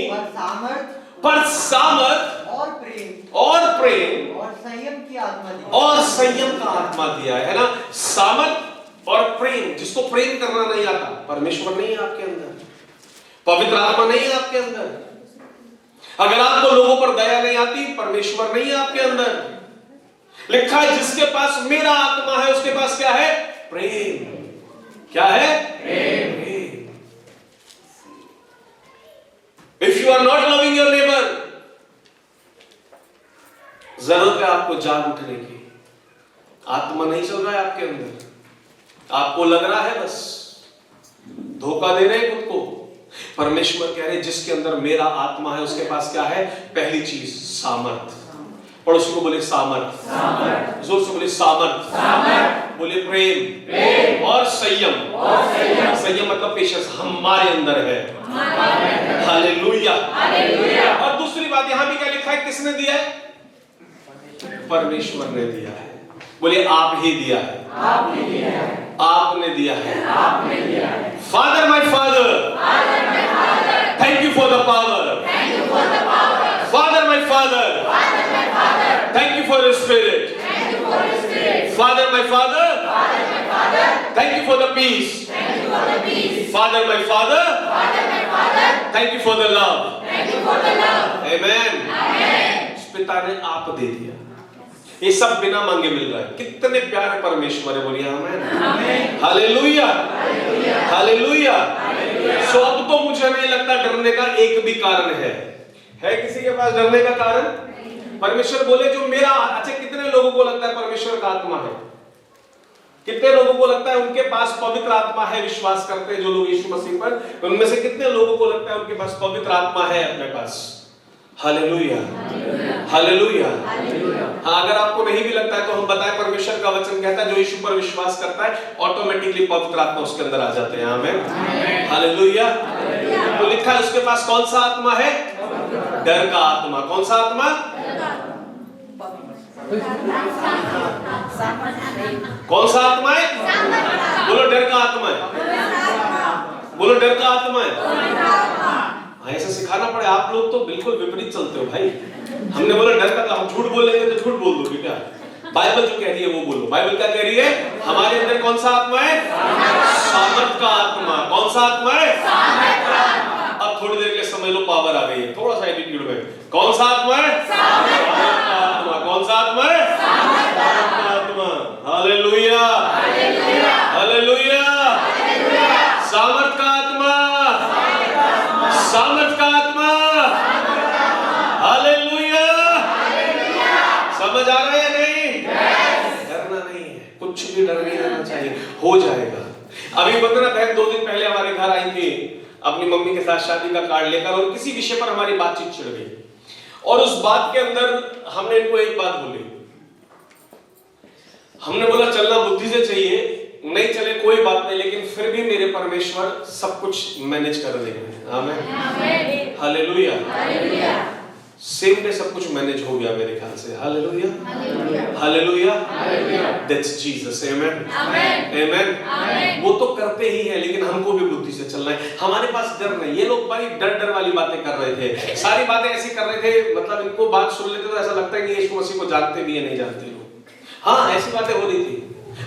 पर सामर्थ और प्रेम और संयम की आत्मा दी। और संयम का आत्मा दिया है ना। सामर्थ और प्रेम, जिसको प्रेम करना नहीं आता, परमेश्वर नहीं है आपके अंदर, पवित्र आत्मा नहीं है आपके अंदर। अगर आपको लोगों पर दया नहीं आती, परमेश्वर नहीं है आपके अंदर। लिखा है जिसके पास मेरा आत्मा है उसके पास क्या है? प्रेम। क्या है? प्रेम। If you are not loving your neighbour, जरूरत है आपको जाग उठने की। आत्मा नहीं चल रहा है आपके अंदर, आपको लग रहा है बस धोखा दे रहे हैं खुद को। परमेश्वर कह रहे जिसके अंदर मेरा आत्मा है उसके पास क्या है? पहली चीज सामर्थ। पड़ोसी को बोले सामर्थ, जोर से बोले सामर्थ, बोले प्रेम और संयम। संयम मतलब पेशेंस हमारे अंदर है। हालेलुया। और दूसरी बात यहां भी क्या लिखा है? किसने दिया है? परमेश्वर ने दिया है। बोले आप ही दिया है, आपने दिया है। Father my father, thank you for the power. Father my father, thank you for your spirit. Father, my father, thank you for the peace. Father, my father, thank you for the love. Amen. पिता ने आप दे दिया, ये सब बिना मांगे मिल रहा है। कितने प्यारे परमेश्वर है, बोलिए आमीन। Hallelujah, hallelujah. सो अब तो मुझे नहीं लगता डरने का एक भी कारण है किसी के पास डरने का कारण? परमेश्वर बोले जो मेरा, अच्छा कितने लोगों को लगता है परमेश्वर का आत्मा है? कितने लोगों को लगता है उनके पास पवित्र आत्मा है? विश्वास करते हैं जो लोग यीशु मसीह पर, उनमें से कितने लोगों को लगता है उनके पास पवित्र आत्मा है अपने पास? Hallelujah, hallelujah. हाँ, अगर आपको नहीं भी लगता है तो हम बताएं, परमेश्वर का वचन कहता है जो यीशु पर विश्वास करता है ऑटोमेटिकली पवित्र आत्मा उसके अंदर आ जाते हैं। आमीन, हालेलुया। तो लिखा है उसके पास कौन सा आत्मा है? डर का आत्मा। कौन सा आत्मा? कौन सा आत्मा है? बोलो डर का आत्मा है। बोलो डर का आत्मा है। ऐसा सिखाना पड़े। आप लोग तो बिल्कुल विपरीत चलते हो भाई। हमने बोला डर का, हम झूठ बोलेंगे तो झूठ बोल दोगे क्या? बाइबल जो कह रही है वो बोलो। बाइबल क्या कह रही है? हमारे अंदर कौन सा आत्मा है? सामर्थ का आत्मा। कौन सा आत्मा है? अब थोड़ी देर के लिए समझ लो पावर आ गई है, थोड़ा सा एटीट्यूड में। कौन सा आत्मा है? सामर्थ का आत्मा। कौन सा आत्मा है? सामर्थ का आत्मा। Hallelujah, hallelujah. सामर्थ का आत्मा, सामर्थ का आत्मा। हालेलुया। समझ आ रहा है या नहीं? डरना नहीं है, कुछ भी डर नहीं रहना चाहिए, हो जाएगा। अभी वंदना बहन 2 दिन पहले हमारे घर आई थी अपनी मम्मी के साथ शादी का कार्ड लेकर, और किसी विषय पर हमारी बातचीत छिड़ गई, और उस बात के अंदर हमने इनको एक बात बोली। हमने बोला चलना बुद्धि से चाहिए, नहीं चले कोई बात नहीं, लेकिन फिर भी मेरे परमेश्वर सब कुछ मैनेज कर देंगे। आमीन, हालेलुया। सेम डे सब कुछ मैनेज हो गया मेरे ख्याल से। Hallelujah, hallelujah. That's Jesus. Amen, amen. वो तो करते ही है, लेकिन हमको भी बुद्धि से चलना है। हमारे पास डर नहीं। ये लोग बड़ी डर वाली बातें कर रहे थे, सारी बातें ऐसी कर रहे थे, मतलब इनको बात सुन लेते तो ऐसा लगता है कि यीशु मसीह को जानते भी है, नहीं जानते लोग। हाँ, ऐसी बातें हो रही थी।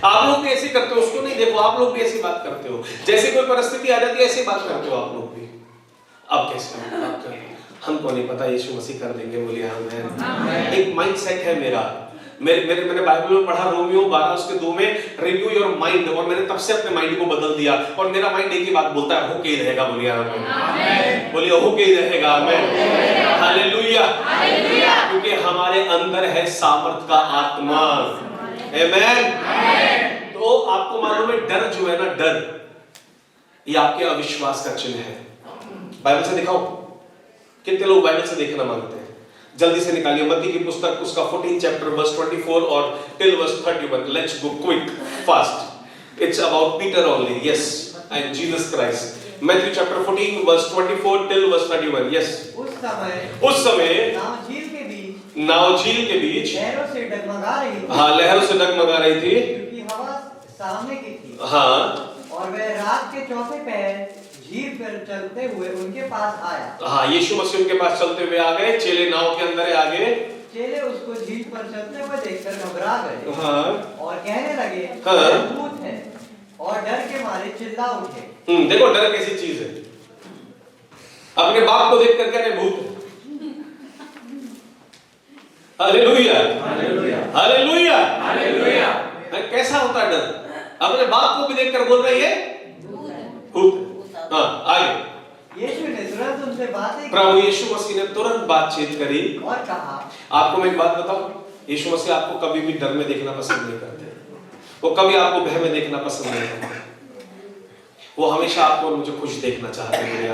आप लोग भी ऐसे करते हो, उसको नहीं देखो, आप लोग भी ऐसी बात करते हो। जैसे कोई परिस्थिति आ जाती है ऐसी बात करते हो आप लोग भी। अब कैसे? हमको नहीं पता, यीशु मसीह कर देंगे। बोलिए आमीन। एक माइंडसेट है मेरा, मैंने बाइबल में पढ़ा रोमियो 12 उसके 2 में रिन्यू योर माइंड, और मैंने तब से अपने माइंड को बदल दिया और मेरा माइंड एक ही बात बोलता है, हो के ही रहेगा। बोलिए आमीन, बोलिए हो के ही रहेगा। आमीन, हालेलुया, क्योंकि हमारे अंदर है सामर्थ का आत्मा। आमीन। तो आपको मालूम है डर जो है ना, डर ये आपके अविश्वास का चिन्ह है। बाइबल से दिखाओ, कितने लोग बाइबल से देखना मांगते हैं? जल्दी से निकालिए मत्ती की पुस्तक उसका 14 चैप्टर वर्स 24 और till verse 31। Let's go quick fast, it's about Peter only, yes, and Jesus Christ. Matthew chapter 14 verse 24 till verse 31, yes. उस समय नाव झील के बीच लहरों से डगमगा रही थी। हाँ, लहरों से डगमगा रही थी, क्योंकि हवा सामने की थी। हाँ, और वह रात के चौथे पहर झील पर चलते हुए उनके पास आया। हाँ, यीशु मसीह उनके पास चलते हुए आ गए, चेले नाव के अंदर आगे। चेले उसको झील पर चलते हुए देखकर घबरा गए, हाँ, और कहने लगे, हाँ, भूत है, और डर के मारे चिल्ला उठे। देखो डर कैसी चीज है। अपने बाप को देख कर कहने भूत है। Hallelujah, hallelujah, hallelujah, hallelujah. कैसा होता है डर? अपने बाप को भी देखकर बोल रही है भूत। हाँ, आगे। यीशु ने तुरंत उनसे बातें प्रभु यीशु मसीह ने तुरंत बातचीत करी और कहा, आपको मैं एक बात बताऊं, यीशु मसीह आपको कभी भी डर में देखना पसंद नहीं करते। वो कभी आपको भय में देखना पसंद नहीं करते। वो हमेशा आपको और मुझे खुश देखना चाहते हैं।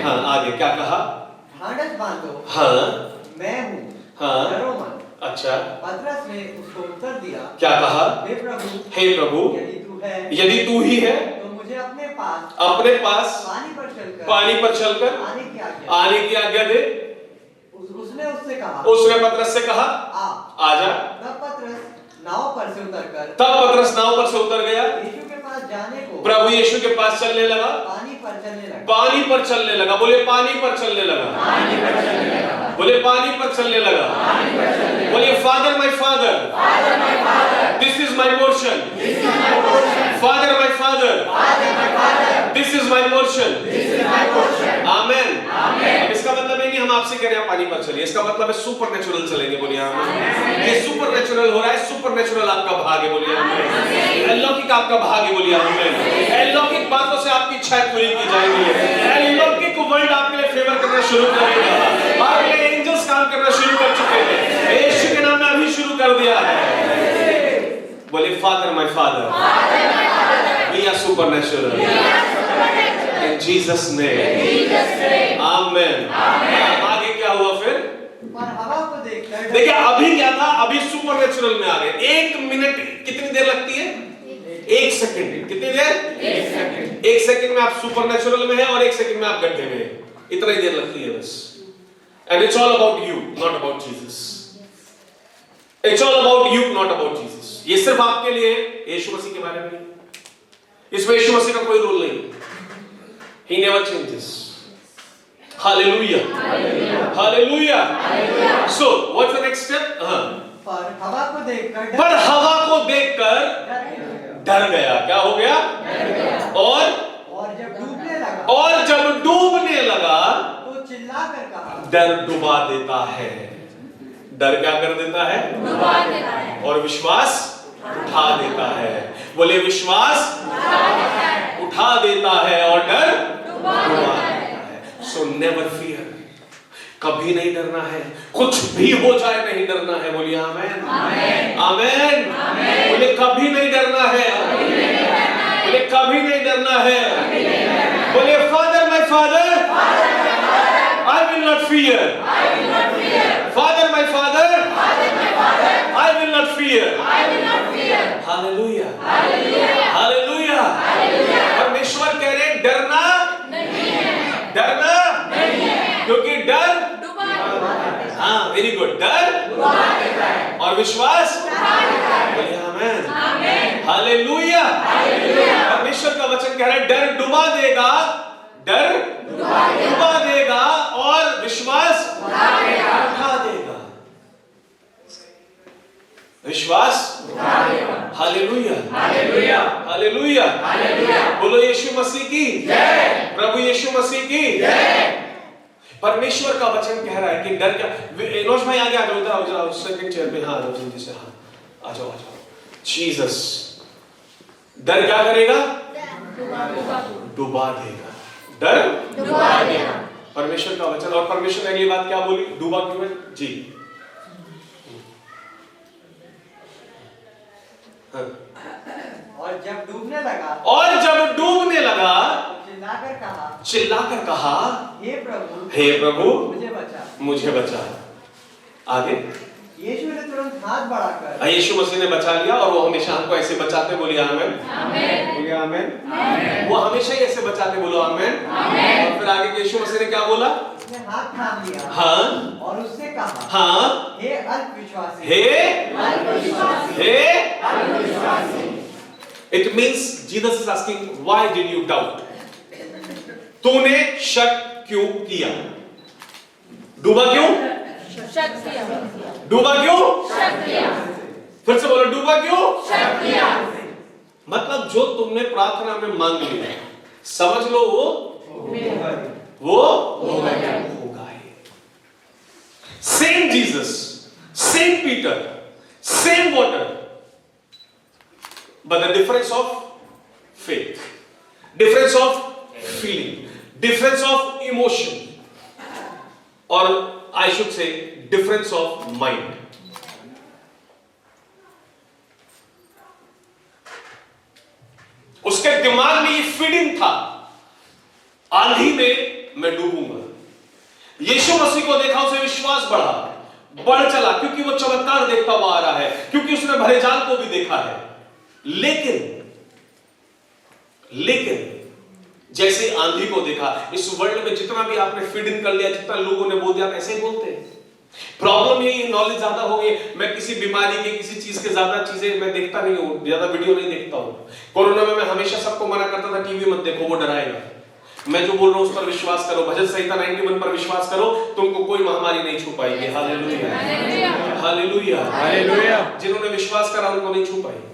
हाँ, आगे क्या कहा? ढांढस बांधो, हाँ, मैं हूँ, हाँ, डरो मत। अच्छा, पतरस ने उसको उत्तर दिया, क्या कहा? हे प्रभु, हे प्रभु, यदि तू ही है तो मुझे अपने पास पानी पर चलकर आने की आज्ञा दे। उसने उससे कहा, उसने पतरस से कहा, आजा। तब पतरस नाव पर से उतर गया, यीशु के पास जाने को, प्रभु यीशु के पास चलने लगा, पानी पर चलने लगा। बोले पानी पर चलने लगा, बोले पानी पर चलने लगा, बोले father my father, this is my portion, father my father, this is my portion. Amen. अब इसका मतलब ये नहीं हम आपसे कह रहे हैं पानी पर चलिए, इसका मतलब है सुपरनेचुरल चलेंगे। बोलिए आमेन। ये सुपरनेचुरल हो रहा है, सुपरनेचुरल आपका भाग है। बोलिए आमेन। अलौकिक आपका भाग है। बोलिए आमेन। अलौकिक बातों से आपकी इच्छाएं पूरी की जाएंगी। अलौकिक वर्ल्ड आपके लिए फेवर करना शुरू करेगा। आपके लिए एंजल्स काम करना शुरू कर चुके हैं, यीशु के नाम में अभी शुरू कर दिया है। बोले father my father, we are supernatural in Jesus name. Amen. आगे क्या हुआ फिर? हवा को देखकर, देखिए अभी क्या था, अभी सुपरनेचुरल में आ गए। 1 मिनट कितनी देर लगती है? 1 सेकंड। कितनी देर? 1 सेकंड में आप सुपरनेचुरल में हैं और 1 सेकंड में आप गड्ढे में हैं। इतना ही देर लगती है बस। And it's all about you, not about Jesus. It's all about you, not about Jesus. ये सिर्फ आपके लिए, यीशु मसीह के बारे में नहीं। इसमें यीशु मसीह का कोई रोल नहीं। He never changes. Hallelujah. Hallelujah. So, what's the next step? पर हवा को देखकर पर हवा को देखकर डर गया। क्या हो गया? और जब डूबने लगा तो चिल्लाकर कहा, डर डुबा देता है। डर क्या कर देता है? डुबा देता है। और विश्वास उठा देता है। बोले विश्वास उठा देता है और डर डुबा देता है। So never fear. कभी नहीं डरना है, कुछ भी हो जाए नहीं डरना है। बोलिए आमेन। आमेन। बोले कभी नहीं डरना है, बोले कभी नहीं डरना है। बोले father my father, I will not fear. Father my father, I will not fear. Hallelujah, hallelujah. परमेश्वर कह रहे हैं डरना नहीं है, डरना नहीं है, क्योंकि डर हाँ वेरी गुड, डर और विश्वास बोलिए आमेन। हालेलुया। परमेश्वर का वचन कह रहा है डर डुबा देगा, डर डुबा देगा और विश्वास उठा देगा। विश्वास हालेलुया, हालेलुया, हालेलुया। बोलो यीशु मसीह की जय, प्रभु यीशु मसीह की जय। परमेश्वर का वचन कह रहा है कि डर क्या। एनोश भाई आगे आ जाओ, इधर आओ, जरा सेकंड चेयर पे। हाँ, आ जाओ जल्दी से। हाँ, आ जाओ आ जाओ। जीसस डर क्या करेगा? डुबा देगा। डर डुबा देगा। परमेश्वर का वचन। और परमेश्वर ने अगली बात क्या बोली? डूबा क्यों है? जी हाँ। और जब डूबने लगा, चिल्लाकर कहा, हे प्रभु मुझे बचा। आगे यीशु ने तुरंत हाथ बढ़ाकर, यीशु मसीह ने बचा लिया, और वो हमेशा हमको ऐसे बचाते। बोलिए आमेन। बोलिए आमेन। वो हमेशा ही ऐसे बचाते। बोलो आमेन। और फिर आगे यीशु मसीह ने क्या बोला? उसने हाथ थाम लिया, हाँ, और उससे कहा, हाँ, हे अल्पविश्वासी, It means Jesus is asking, why did you doubt? तूने शक क्यों किया? डूबा क्यों? शक किया। डूबा क्यों? शक किया। फिर से बोलो, डूबा क्यों? शक किया। मतलब जो तुमने प्रार्थना में मांग लिया, समझ लो वो होगा ही। Same Jesus, same Peter, same water, but the difference of faith, difference of feeling, difference of emotion, or I should say difference of mind. उसके दिमाग में ये फीलिंग था, आंधी में मैं डूबूंगा। यीशु मसीह को देखा, उसे विश्वास बढ़ चला, क्योंकि वो चमत्कार देखता हुआ आ रहा है, क्योंकि उसने भरे जाल को भी देखा है। लेकिन जैसे आंधी को देखा, इस वर्ल्ड में जितना भी आपने फीड इन कर लिया, जितना लोगों ने बोल दिया, ऐसे ही बोलते हैं। प्रॉब्लम यही, नॉलेज ज्यादा हो गई। मैं किसी बीमारी के, किसी चीज के ज्यादा चीजें मैं देखता नहीं हूँ, ज्यादा वीडियो नहीं देखता हूँ। कोरोना में मैं हमेशा सबको मना करता था, टीवी मत देखो, वो डराएगा। मैं जो बोल रहा हूँ उस पर विश्वास करो, भजन संहिता 91 पर विश्वास करो, तुमको कोई महामारी नहीं छू पाएगी। Hallelujah, hallelujah, hallelujah. जिन्होंने विश्वास करा उनको नहीं छू पाएगी।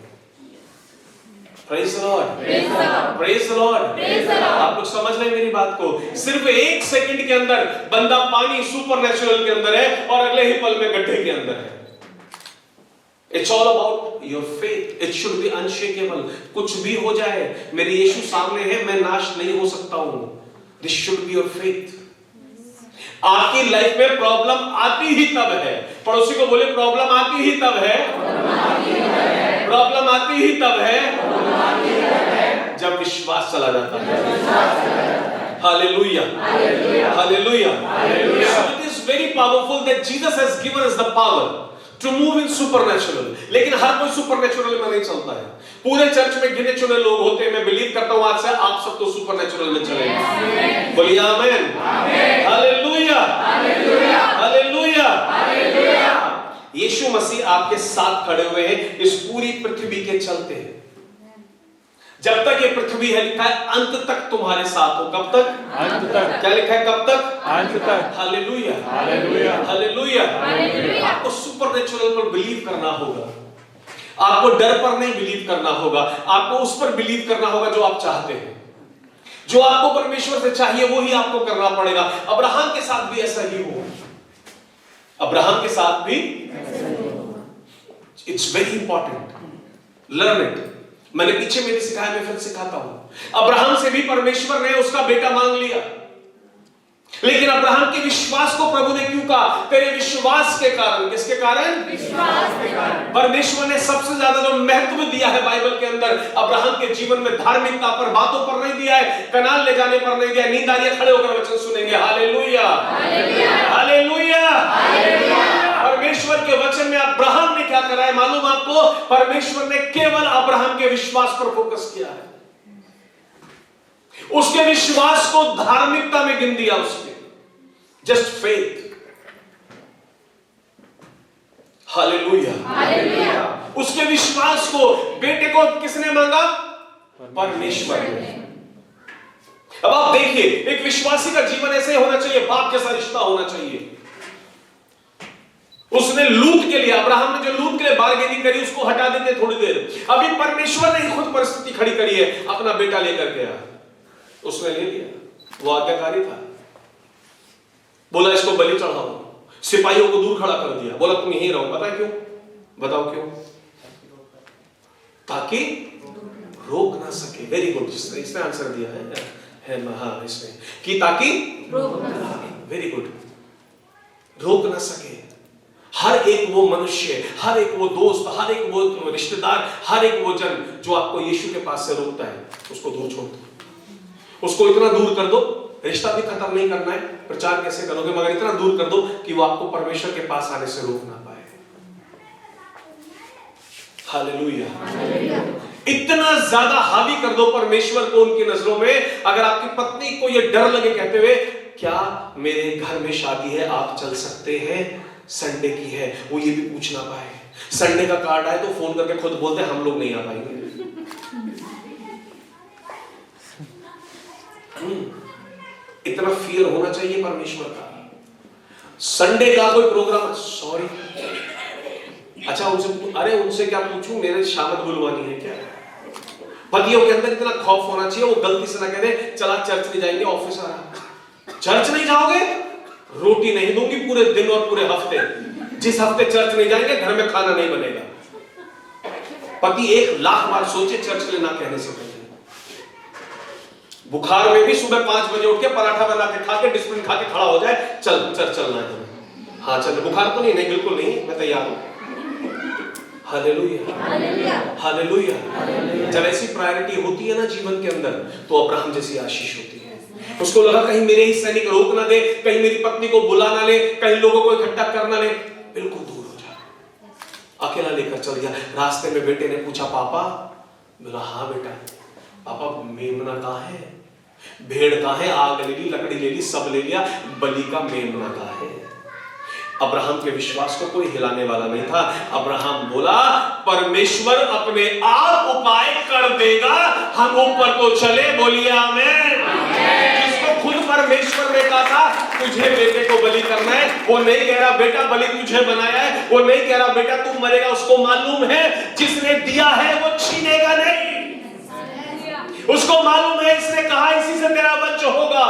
Praise the Lord, praise the Lord। आप लोग समझ रहे हैं मेरी बात को? सिर्फ 1 सेकंड के अंदर बंदा पानी सुपरनैचुरल के अंदर है, और अगले ही पल में गड्ढे के अंदर है। It's all about your faith. It should be unshakable. कुछ भी हो जाए, मेरे यीशु सामने है, मैं नाश नहीं हो सकता हूं। This should be your faith. आपकी लाइफ में प्रॉब्लम आती ही तब है, पड़ोसी को बोले प्रॉब्लम आती ही तब है, प्रॉब्लम आती ही तब है जब विश्वास चला जाता है। Hallelujah, hallelujah. It is very powerful that Jesus has given us the power to move in supernatural। लेकिन हर कोई सुपरनैचुरल में नहीं चलता है। पूरे चर्च में गिने चुने लोग होते हैं। मैं बिलीव करता हूं आज से आप सब तो सुपरनैचुरल में चलेंगे। बोलिए आमेन, हालेलुया, हालेलुया। यीशु मसीह आपके साथ खड़े हुए हैं, इस पूरी पृथ्वी के चलते हैं। जब तक ये पृथ्वी है, लिखा है अंत तक तुम्हारे साथ हो। कब तक? अंत तक। क्या लिखा है? कब तक? अंत तक। Hallelujah, hallelujah, hallelujah. आपको सुपरनैचुरल पर बिलीव करना होगा, आपको डर पर नहीं बिलीव करना होगा, आपको उस पर बिलीव करना होगा जो आप चाहते हैं। जो आपको परमेश्वर से चाहिए वो ही आपको करना पड़ेगा। अब्राहम के साथ भी ऐसा ही हुआ, अब्राहम के साथ भी। It's very important, learn it. मैंने पीछे में भी सिखाया, मैं फिर सिखाता हूं। अब्राहम से भी परमेश्वर ने उसका बेटा मांग लिया, लेकिन अब्राहम के विश्वास को प्रभु ने क्यों कहा? तेरे विश्वास के कारण। किसके कारण? विश्वास के कारण। परमेश्वर ने सबसे ज्यादा जो महत्व दिया है बाइबल के अंदर अब्राहम के जीवन में, धार्मिकता पर, बातों पर नहीं दिया है, कनान ले जाने पर नहीं दिया। नींद आ रही है, खड़े होकर वचन सुनेंगे। Hallelujah, hallelujah, hallelujah. परमेश्वर के वचन में अब्राहम ने क्या करा है मालूम आपको? परमेश्वर ने केवल अब्राहम के विश्वास पर फोकस किया है, उसके विश्वास को धार्मिकता में गिन दिया उसने। Just faith. Hallelujah, hallelujah. उसके विश्वास को, बेटे को किसने मांगा? परमेश्वर ने। अब आप देखिए, एक विश्वासी का जीवन ऐसे होना चाहिए, बाप जैसा रिश्ता होना चाहिए। उसने लूत के लिए, अब्राहम ने जो लूत के लिए बारगेनिंग करी, उसको हटा देते थोड़ी देर। अभी परमेश्वर ने ही खुद परिस्थिति खड़ी करी है, अपना बेटा लेकर के आया, उसने ले लिया। वो आज्ञाकारी था। बोला इसको बलि चढ़ाओ, सिपाहियों को दूर खड़ा कर दिया, बोला तुम यहीं रहो। पता है क्यों? बताओ क्यों? ताकि रोक ना सके। वेरी गुड, इसने आंसर दिया है हाँ इसने, कि ताकि वेरी गुड, रोक ना सके। हर एक वो मनुष्य, हर एक वो दोस्त, हर एक वो रिश्तेदार, हर एक वो जन जो आपको यीशु के पास से रोकता है, उसको दूर छोड़ दो। उसको इतना दूर कर दो, रिश्ता भी खत्म नहीं करना है, प्रचार कैसे करोगे, मगर इतना दूर कर दो कि वो आपको परमेश्वर के पास आने से रोक ना पाए। हालेलुया। इतना ज्यादा हावी कर दो परमेश्वर को उनकी नजरों में। अगर आपकी पत्नी को ये डर लगे कहते हुए, क्या मेरे घर में शादी है, आप चल सकते हैं, संडे की है, वो ये भी पूछ ना पाए। संडे का कार्ड आए तो फोन करके खुद बोलते हम लोग नहीं आ पाएंगे। इतना फियर होना चाहिए परमेश्वर का। संडे का कोई प्रोग्राम, सॉरी, अच्छा उनसे क्या पूछूं, मेरे शामत बुलवानी है क्या? पतियों के अंदर इतना खौफ होना चाहिए, वो गलती से ना कह दे चला चर्च नहीं जाएंगे, ऑफिस आ रहा। चर्च नहीं जाओगे, रोटी नहीं दूंगी पूरे दिन और पूरे हफ्ते। जिस हफ्ते चर्च नहीं जाएंगे घर में खाना नहीं बनेगा। पति 1,00,000 बार सोचे चर्च के लिए ना कहने से पहले। बुखार में भी सुबह 5 बजे उठ के पराठा बना के खा के डिस्प्लिन खा के खड़ा हो जाए, चल चर्च चलना है। हाँ चल, बुखार तो नहीं, बिल्कुल नहीं, मैं तैयार हूं। Hallelujah, hallelujah. जब ऐसी प्रायोरिटी होती है ना जीवन के अंदर, तो अब्राहम जैसी आशीष होती है। उसको लगा कहीं मेरे ही सैनिक रोक ना दे, कहीं मेरी पत्नी को बुला ना ले, कहीं लोगों को इकट्ठा करना ले, बिल्कुल दूर हो जा। अकेला लेकर चल दिया। रास्ते में बेटे ने पूछा पापा, बोला हाँ बेटा। पापा मेमना कहाँ है? भेड़ कहाँ है? आग ले ली, लकड़ी ले ली, सब ले लिया, बलि का मेमना कहाँ है? अब्राहम के विश्वास को कोई हिलाने वाला नहीं था। अब्राहम बोला परमेश्वर अपने आप उपाय कर देगा, हम ऊपर को चले। बोलिए आमीन। जिसको खुद परमेश्वर ने कहा था तुझे बेटे को बलि करना है, वो नहीं कह रहा बेटा बलि तुझे बनाया है, वो नहीं कह रहा बेटा तू मरेगा। उसको मालूम है जिसने दिया है वो छीनेगा नहीं। उसको मालूम है इसने कहा इसी से तेरा वंश होगा।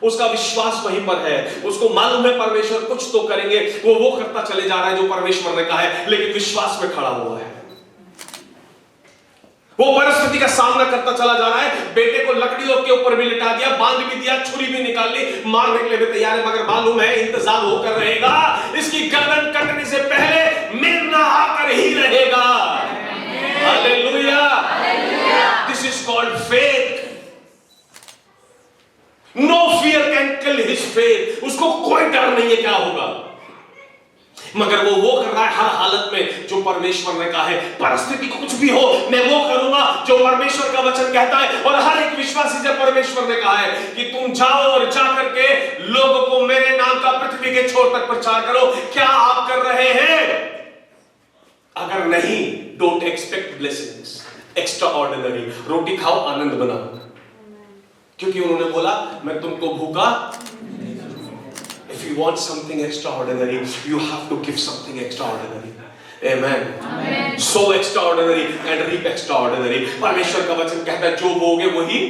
उसका विश्वास वहीं पर है। उसको मालूम है परमेश्वर कुछ तो करेंगे। वो करता चले जा रहा है जो परमेश्वर ने कहा है, लेकिन विश्वास में खड़ा हुआ है। वो परिस्थिति का सामना करता चला जा रहा है। बेटे को लकड़ियों के ऊपर भी लिटा दिया, बांध भी दिया, छुरी भी निकाल ली, मारने के लिए भी तैयार है, मगर मालूम है इंतजार होकर रहेगा, इसकी गर्दन कटने से पहले मेमना आकर ही रहेगा। Hallelujah. This is called faith. No fear can kill his faith. उसको कोई डर नहीं है क्या होगा, मगर वो कर रहा है हर हालत में जो परमेश्वर ने कहा है। परिस्थिति कुछ भी हो, मैं वो करूंगा जो परमेश्वर का वचन कहता है। और हर एक विश्वासी से परमेश्वर ने कहा है कि तुम जाओ और जा करके लोगों को मेरे नाम का पृथ्वी के छोर तक प्रचार करो। क्या आप कर रहे हैं? अगर नहीं, don't expect blessings extraordinary. रोटी खाओ, आनंद बनाओ, क्योंकि उन्होंने बोला मैं तुमको भूखा। If you want something extraordinary, you have to give something extraordinary. Amen. Amen. So extraordinary and reap extraordinary. परमेश्वर का वचन कहता है जो बोगे वही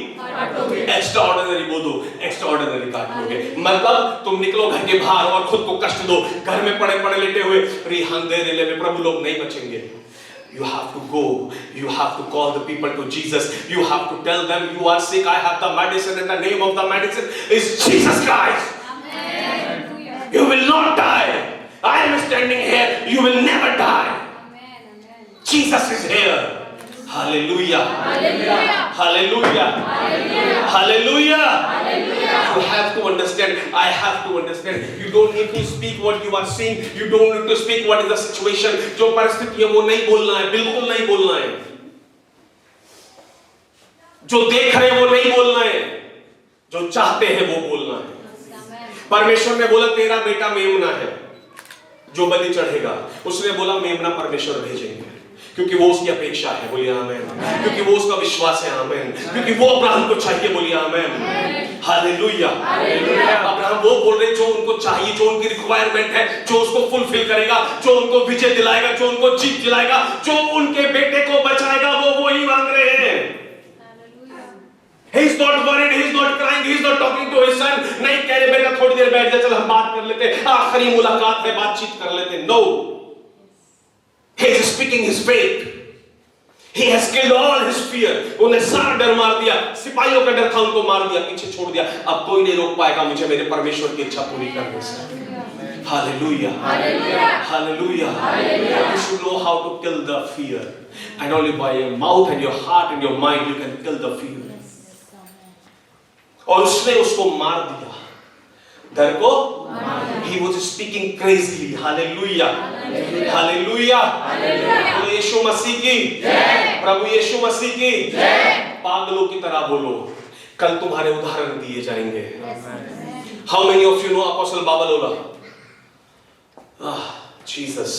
extraordinary बो दो, extraordinary काट लोगे। मतलब तुम निकलो घर के बाहर और खुद को कष्ट दो, घर में पड़े पड़े लेटे हुए रिहांदे रेले में, प्रभु लोग नहीं बचेंगे। You have to go. You have to call the people to Jesus. You have to tell them you are sick. I have the medicine, and the name of the medicine is Jesus Christ. Amen. You will not die. I am standing here. You will never die. Amen. Jesus is here. Hallelujah. Hallelujah. Hallelujah. Hallelujah. Hallelujah. You have to understand. I have to understand. You don't need to speak what you are seeing. You don't need to speak what is the situation. जो परिस्थिति है वो नहीं बोलना है, बिल्कुल नहीं बोलना है। जो देख रहे हैं वो नहीं बोलना है, जो चाहते हैं वो बोलना है। परमेश्वर ने बोला तेरा बेटा मेमना है जो बलि चढ़ेगा। उसने बोला मेमना परमेश्वर भेजेंगे, क्योंकि वो उसकी अपेक्षा है। बोलिए आमेन। क्योंकि वो उसका विश्वास है। आमेन। क्योंकि वो अब्राहम को चाहिए। बोलिए आमेन। हालेलुया। अब्राहम वो बोल रहे जो उनको चाहिए, जो उनकी रिक्वायरमेंट है, जो उसको फुलफिल करेगा, जो उनको विजय दिलाएगा, जो उनको जीत दिलाएगा, जो उनके बेटे को बचाएगा, वो ही मांग रहे हैं। He is not worried, he is not crying, he is not talking to to his son, नहीं कह रहे बेटा थोड़ी देर बैठ जा, चल हम बात कर लेते, आखिरी मुलाकात है, बातचीत कर लेते। No, he is speaking his faith. He has killed all his fear. उन्हें सारा डर मार दिया, सिपाहियों का डर था उनको मार दिया, पीछे छोड़ दिया। अब कोई नहीं रोक पाएगा मुझे मेरे परमेश्वर की इच्छा पूरी करने से। Hallelujah. Hallelujah. Hallelujah. Hallelujah. You should know how to kill the fear. And only by your mouth and your heart and your mind you can kill the fear. और उसने उसको मार दिया, डर को। He was speaking crazily. Hallelujah. Hallelujah. Hallelujah. यीशु मसीह की जय, प्रभु यीशु मसीह की जय। पागलों की तरह बोलो, कल तुम्हारे उदाहरण दिए जाएंगे। How many of you know Apostle Babalola? Jesus,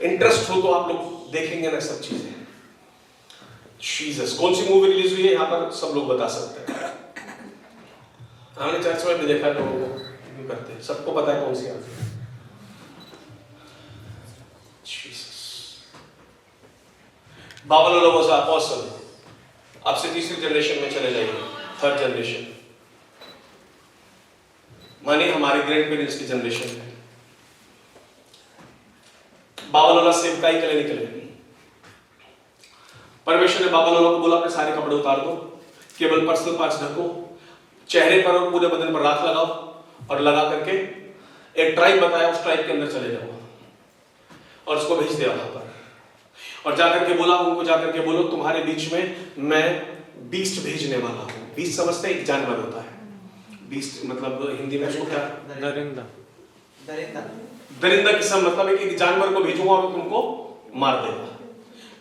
interest हो तो आप लोग देखेंगे ना सब चीजें। जीसस, कौन सी मूवी रिलीज हुई है यहाँ पर सब लोग बता सकते हैं। हमने चर्च में भी देखा, लोगों को करते हैं, सबको पता है कौन सी आती है। Jesus, Babalola was apostle. अब से तीसरी जनरेशन में चले जाइए, थर्ड जनरेशन, माने हमारे ग्रैंड पेरेंट्स की जनरेशन है। बाबलोला सेवकाई के लिए निकले। परमेश्वर ने बाबलोला को बोला अपने सारे कपड़े उतार दो, केवल पर्सनल पार्ट्स ढको, चेहरे पर और पूरे बदन पर राख लगाओ, और लगा करके एक ट्राइब बताया, उस ट्राइब के अंदर चले जाओ और उसको भेज दिया वहां पर। और जाकर के बोला उनको, जाकर के बोलो तुम्हारे बीच में मैं बीस्ट भेजने वाला हूँ। बीस्ट समझते हैं, एक जानवर होता है। बीस्ट मतलब हिंदी में उसको क्या, दरिंदा। दरिंदा किस्म, मतलब है कि जानवर को भेजूंगा और तुमको मार देगा।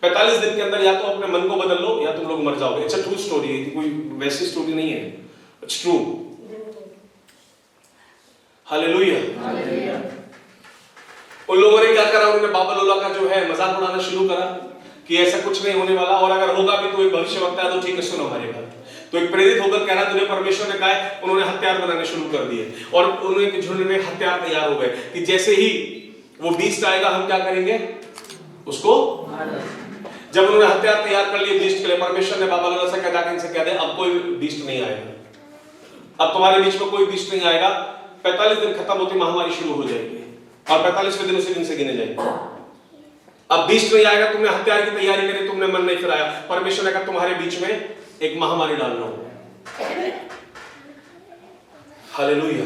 45 दिन के अंदर या तो अपने मन को बदल लो या तुम लोग मर जाओगे। इट्स अ ट्रू स्टोरी है, कोई वैसी स्टोरी नहीं है, इट्स ट्रू। हालेलुया। उन लोगों ने क्या करा, उन्होंने बाबलोला का जो है मजाक उड़ाना शुरू करा कि ऐसा कुछ नहीं होने वाला, और अगर होगा भी तो एक भविष्यवक्ता है तो ठीक है सुनो हमारी बात। तो एक प्रेरित होकर कह रहा तुझे परमेश्वर ने कहा है, उन्होंने हथियार बनाने शुरू कर दिए और उन्होंने झुंड में हथियार तैयार हो गए कि जैसे ही वो बीस्ट आएगा हम क्या करेंगे, उसको। जब उन्होंने हथियार तैयार कर लिए बीस्ट के लिए, परमेश्वर ने बाबलोला से कहा इनसे कह दे अब कोई बीस्ट नहीं आएगा, अब तुम्हारे बीच में कोई बीस्ट नहीं आएगा। 45 दिन खत्म होते महामारी शुरू हो जाएगी और 45वें दिन उसी दिन से गिने जाएंगे। अब बीस्ट नहीं आएगा, तुमने हथियार की तैयारी करी, तुमने मन नहीं फिराया, परमेश्वर ने कहा तुम्हारे बीच में एक महामारी डाल रहा हूं। हालेलुया।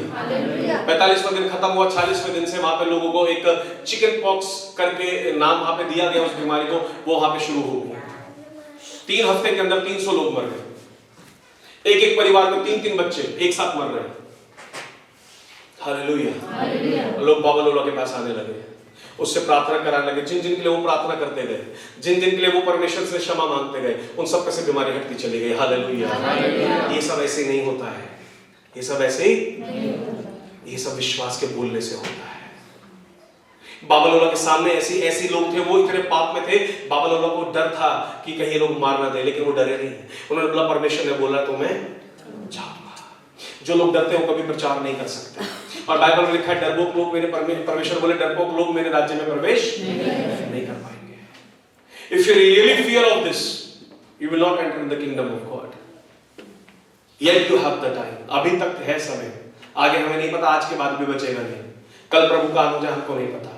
45वां दिन खत्म हुआ, 46वें दिन से वहां पे लोगों को एक चिकन पॉक्स करके नाम वहां पे दिया गया उस बीमारी को, वो वहां पे शुरू हो गई। 3 हफ्ते के अंदर 300 लोग मर गए, एक एक परिवार में 3-3 बच्चे एक साथ मर रहे। हालेलुया। लोग बाबलोला के पास आने लगे, उससे प्रार्थना कराने लगे, जिन जिन के लिए वो प्रार्थना करते गए, जिन जिन के लिए वो परमेश्वर से क्षमा मांगते गए, उन सब से बीमारी हटती चली गई। हालेलुया। ये सब ऐसे नहीं होता है, ये सब ऐसे ही, ये सब विश्वास के बोलने से होता है। बाबलोला के सामने ऐसी लोग थे, वो इतने पाप में थे, बाबलोला को डर था कि कहीं ये लोग मार ना दे, लेकिन वो डरे नहीं। उन्होंने बोला परमेश्वर ने बोला तो मैं जाऊंगा। जो लोग डरते हैं वो कभी प्रचार नहीं कर सकते, और बाइबल में लिखा है डरपोक लोग मेरे परमेश्वर बोले डरपोक लोग मेरे राज्य में प्रवेश नहीं कर पाएंगे। If you really fear of this, you will not enter in the kingdom of God. Yet you have the time. अभी तक है समय, आगे हमें नहीं पता, आज के बाद भी बचेगा नहीं, कल प्रभु का आना हमको नहीं पता।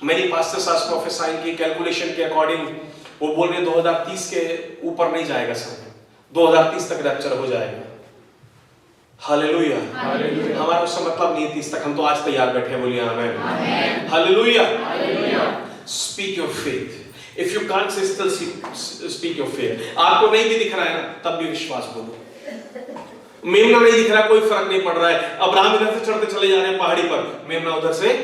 Many pastors are prophesying की कैलकुलेशन के अकॉर्डिंग वो बोल रहे 2030 के ऊपर नहीं जाएगा समय, 2030 तक रैप्चर हो जाएगा। हालेलुया। हमारा उससे मतलब नहीं 30 तक, हम तो आज तैयार बैठे हैं, बोलिए आमीन। Hallelujah. Speak your faith. If you can't say still speak your faith. आपको नहीं भी दिख रहा है ना, तब भी विश्वास बोलो। मेमना नहीं दिख रहा, कोई फर्क नहीं पड़ रहा है। अब्राहम इधर से चढ़ते चले जा रहे हैं पहाड़ी पर, मेमना उधर से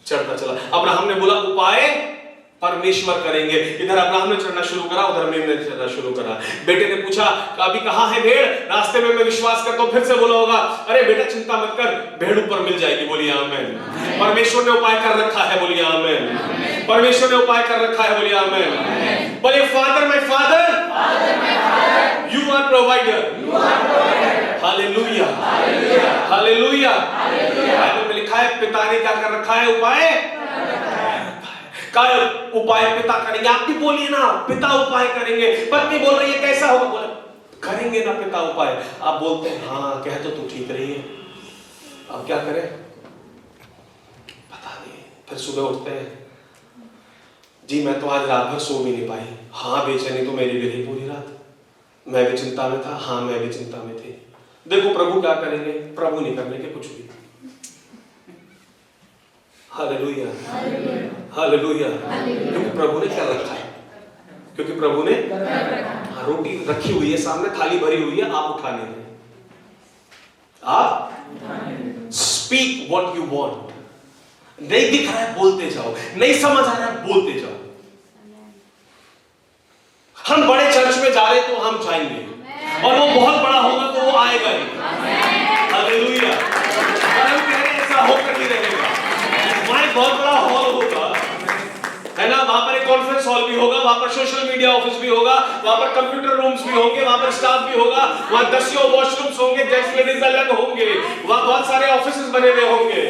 चढ़ता चला। अब्राहम ने बोला उपाय परमेश्वर करेंगे, इधर अब्राहम ने चढ़ना शुरू करा, उधर मेमने ने चढ़ना शुरू करा। बेटे ने पूछा अभी कहां है भेड़, रास्ते में मैं विश्वास करता हूं, फिर से बोला होगा अरे बेटा चिंता मत कर, भेड़ ऊपर मिल जाएगी, बोलिए आमीन। परमेश्वर ने उपाय कर रखा है, बोलिए आमीन। परमेश्वर ने उपाय कर रखा है, बोलिए आमीन। बोलिए father my father, you are provider. Hallelujah. Hallelujah. Bible में लिखा है पिता ने क्या कर रखा है, उपाय का उपाय पिता करेंगे। आप भी बोलिए ना, पिता उपाय करेंगे। पत्नी बोल रही है कैसा होगा, बोले करेंगे ना पिता उपाय। आप बोलते हैं हाँ कह तो तू ठीक रही है, अब क्या करें पता नहीं। फिर सुबह उठते हैं, जी मैं तो आज रात भर सो भी नहीं पाई। हाँ बेचैनी तो मेरी भी रही पूरी रात, मैं भी चिंता में था। हाँ मैं भी चिंता में थी। देखो प्रभु क्या करेंगे, प्रभु नहीं करने के कुछ भी। Hallelujah hallelujah. क्योंकि प्रभु ने क्या रखा है, क्योंकि प्रभु ने रोटी रखी हुई है सामने, थाली भरी हुई है, आप उठाने हैं। आप स्पीक व्हाट यू वांट। नहीं दिख रहा है बोलते जाओ, नहीं समझ आ रहा है बोलते जाओ। हम बड़े चर्च में जा रहे तो हम जाएंगे, और वो बहुत बड़ा होगा तो वो आएगा ही। हालेलुया। और हम कह रहे हैं ऐसा होकर ही रहेगा। वहां एक बहुत बड़ा हॉल होगा, है ना, वहां पर एक कॉन्फ्रेंस हॉल भी होगा, वहां पर सोशल मीडिया ऑफिस भी होगा, वहां पर कंप्यूटर रूम्स भी होंगे, वहां पर स्टाफ भी होगा, वहां 10 वॉशरूम्स होंगे, जेंट्स लेडीज अलग होंगे, वहां बहुत सारे ऑफिसेस बने हुए होंगे।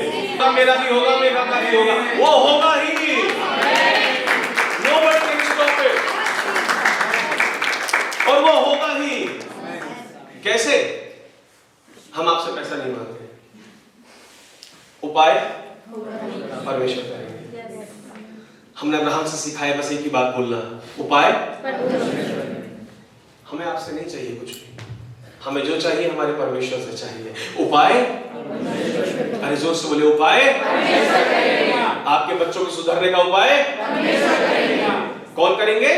मेरा भी होगा, मेरा का भी होगा, वो होगा ही। Nobody can stop it। और वो होगा ही। कैसे? हम आपसे पैसा नहीं मांगते, उपाय परमेश्वर करेंगे। हमने अब्राहम से सीखा है बस एक ही बात बोलना, उपाय। हमें आपसे नहीं चाहिए कुछ भी, हमें जो चाहिए हमारे परमेश्वर से चाहिए। उपाय, अरे जोर से बोले उपाय। आपके बच्चों के सुधरने का उपाय कौन करेंगे?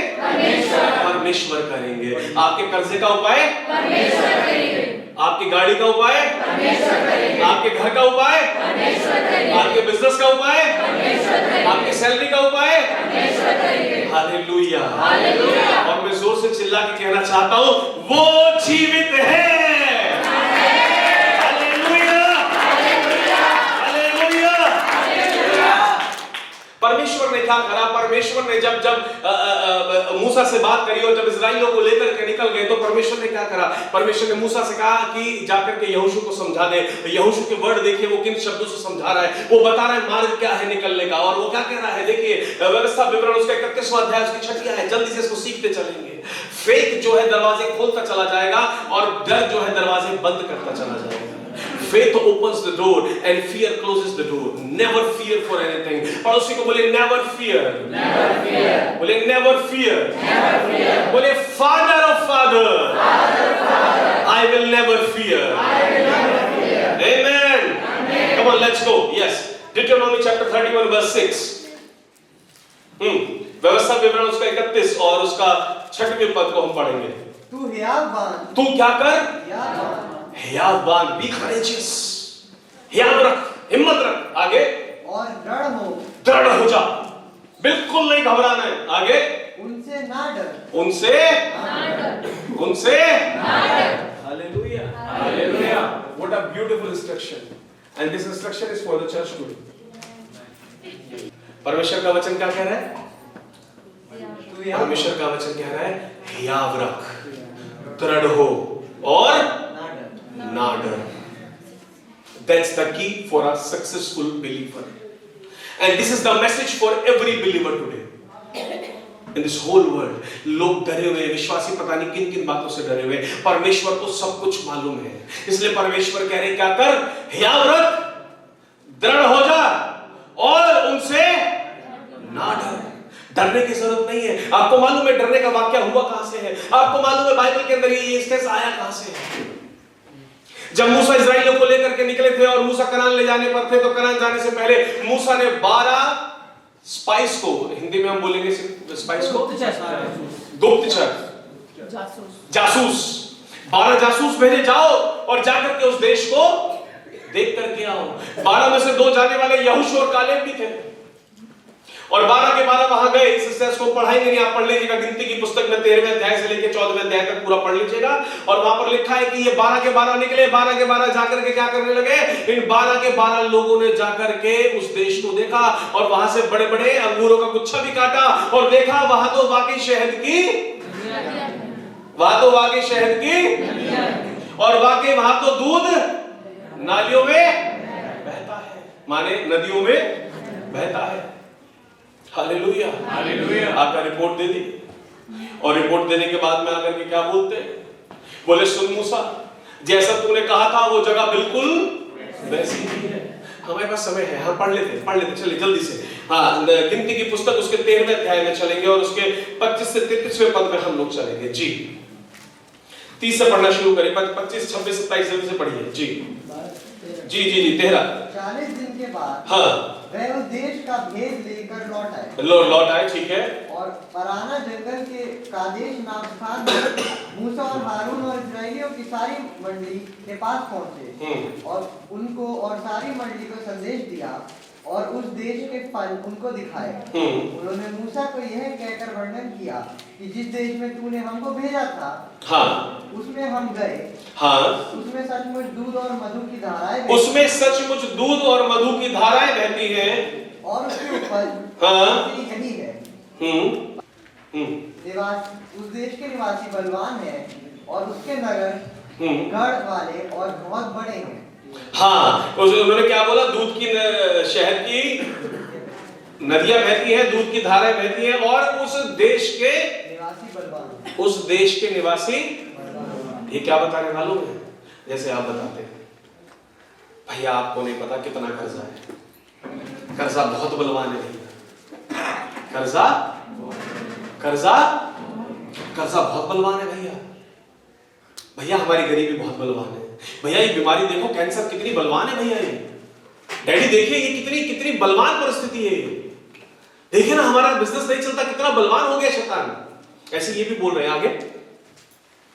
परमेश्वर करेंगे। आपके कर्जे का उपाय परमेश्वर करेंगे। आपकी गाड़ी का उपाय परमेश्वर करेंगे। आपके घर का उपाय परमेश्वर करेंगे। आपके बिजनेस का उपाय परमेश्वर करेंगे। आपकी सैलरी का उपाय परमेश्वर करेंगे। Hallelujah hallelujah. और मैं जोर से चिल्ला के कहना चाहता हूं, वो जीवित है। परमेश्वर ने क्या करा? परमेश्वर ने जब मूसा से बात करी और जब इस्राएलियों को लेकर के निकल गए तो परमेश्वर ने क्या करा? परमेश्वर ने मूसा से कहा कि जाकर के यहोशू को समझा दे। यहोशू के वर्ड देखिए वो किन शब्दों से समझा रहा है, वो बता रहा है मार्ग क्या है निकलने का। और वो क्या कह रहा है, देखिए व्यवस्था विवरण उसका 31वां अध्याय उसकी 6 है। जल्दी से इसको सीखते चलेंगे। फेथ जो है दरवाजे खोलता चला जाएगा और डर जो है दरवाजे बंद करता चला जाएगा। Faith opens the door and fear closes the door. Never fear for anything. पड़ोसी को बोले never fear. Never fear. बोले never fear. Never fear. बोले father of father. Father of father. I will never fear. I will never fear. Amen. Amen. Come on, let's go. Yes. Deuteronomy chapter 31 verse 6. व्यवस्था विवरण उसका 31 और उसका 6वें पद को हम पढ़ेंगे। तू हियाव बांध। तू क्या कर? हियाव बांध। हियाव बांध, बी करेजियस, हियाव रख, हिम्मत रख। आगे, और दृढ़ हो जा, बिल्कुल नहीं घबराना है। आगे, उनसे ना डर, उनसे ना डर। Hallelujah hallelujah. What a beautiful instruction, and this instruction is for the church today. परमेश्वर का वचन क्या कह रहा है? परमेश्वर का वचन कह रहा है हियाव रख, दृढ़ हो और ना डर। That's the key for a successful believer, and this is the message for every believer today in this whole world. लोग डरे हुए, विश्वासी पता नहीं किन किन बातों से डरे हुए। परमेश्वर को सब कुछ मालूम है, इसलिए परमेश्वर कह रहे क्या कर? हियाव रख, दृढ़ हो जा और उनसे ना डर। डरने की जरूरत नहीं है। आपको मालूम है डरने का वाक्य हुआ कहां से है? आपको मालूम है बाइबल के अंदर ये स्टेज आया कहां से है? जब मूसा इस्राएलियों को लेकर के निकले थे और मूसा कनान ले जाने पर थे, तो कनान जाने से पहले मूसा ने 12 स्पाइस को, हिंदी में हम बोलेंगे स्पाइस को गुप्तचर, जासूस, 12 जासूस भेजे, जाओ और जाकर के उस देश को देख करके आओ। 12 में से 2 जाने वाले यहोशू और कालेब भी थे और 12 के 12 वहां गए। इस स्टेज को पढ़ाएंगे नहीं, आप पढ़ लीजिएगा गिनती की पुस्तक में 13वें अध्याय से लेकर 14वें अध्याय तक पूरा पढ़ लीजिएगा। और वहां पर लिखा है कि ये 12 के 12 निकले, 12 के 12 जाकर के क्या करने लगे? इन 12 के 12 लोगों ने जाकर के उस देश को देखा और वहां से बड़े बड़े अंगूरों का गुच्छा भी काटा और देखा वहां तो वाकई शहद की, वहां तो वाकई शहद की और वाकई वहां तो दूध नालियों में बहता है, माने नदियों में बहता है। Hallelujah hallelujah. आकर रिपोर्ट दे दी और रिपोर्ट देने के बाद में आकर के क्या बोलते हैं? बोले सुन मूसा, जैसा तूने कहा था वो जगह बिल्कुल वैसी ही है। हमारे पास समय है, हम पढ़ लेते चलिए जल्दी से। हाँ, गिनती की पुस्तक उसके 13वें अध्याय में चलेंगे और उसके 25 से 33वें पद में हम लोग चलेंगे। जी 30 से पढ़ना शुरू करें, 25, 26, 27 जल्दी से पढ़िए। जी 13। 40 दिन के बाद हाँ वह उस देश का भेद लेकर लौट आए, ठीक है। और पराना जंगल के कादेश नाम स्थान में मूसा और हारून और इस्राएलियों की सारी मंडली के पास पहुंचे और उनको और सारी मंडली को संदेश दिया और उस देश के फल उनको दिखाए। उन्होंने मूसा को यह कहकर वर्णन किया कि जिस देश में तूने हमको भेजा था, हाँ, उसमें हम गए, हाँ, उसमें सचमुच दूध और मधु की धाराएं बहती हैं और उसकी उपज यही है। उस देश के निवासी बलवान हैं और उसके नगर गढ़ वाले और बहुत बड़े हैं। हाँ, उन्होंने क्या बोला? दूध की शहद की नदियां बहती हैं, दूध की धाराएं बहती हैं और उस देश के निवासी ये क्या बताने वालों हैं? जैसे आप बताते हैं, भैया आपको नहीं पता कितना कर्जा है, कर्जा बहुत बलवान है भैया, कर्जा बहुत बलवान है भैया हमारी गरीबी बहुत बलवान है भैया, ये बीमारी देखो, कैंसर कितनी बलवान है भैया, ये डैडी देखिए ये कितनी बलवान परिस्थिति है, देखिए ना हमारा बिजनेस नहीं चलता, कितना बलवान हो गया शैतान। ऐसे ये भी बोल रहे हैं आगे,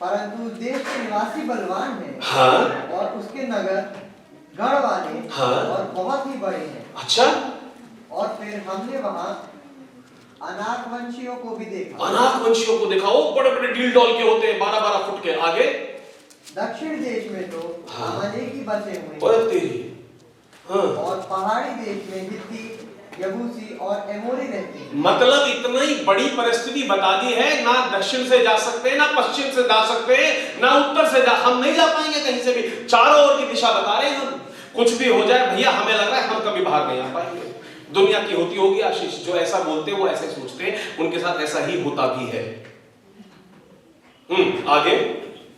परंतु देश के निवासी बलवान हैं, हाँ, और उसके नगर गढ़ वाले, हाँ, और बहुत ही बड़े हैं। अच्छा, और फिर हमने वहां अनाकवंशियों को भी देखा, वो बड़े डील डॉल के होते हैं, 12-12 फुट के। आगे दक्षिण देश में तो अमालेकी बसे हुए हैं, हाँ, और पहाड़ी देश में हित्ती, यबूसी और एमोरी रहते हैं। मतलब इतनी बड़ी परिस्थिति बता दी है, ना दक्षिण से जा सकते हैं, ना पश्चिम से जा सकते हैं, ना उत्तर से हम नहीं जा पाएंगे कहीं से भी, चारों ओर की दिशा बता रहे हैं हम। कुछ भी हो जाए भैया, हमें लग रहा है हम कभी बाहर नहीं आ पाएंगे। दुनिया की होती होगी आशीष, जो ऐसा बोलते हैं वो ऐसे सोचते हैं, उनके साथ ऐसा ही होता भी है। आगे,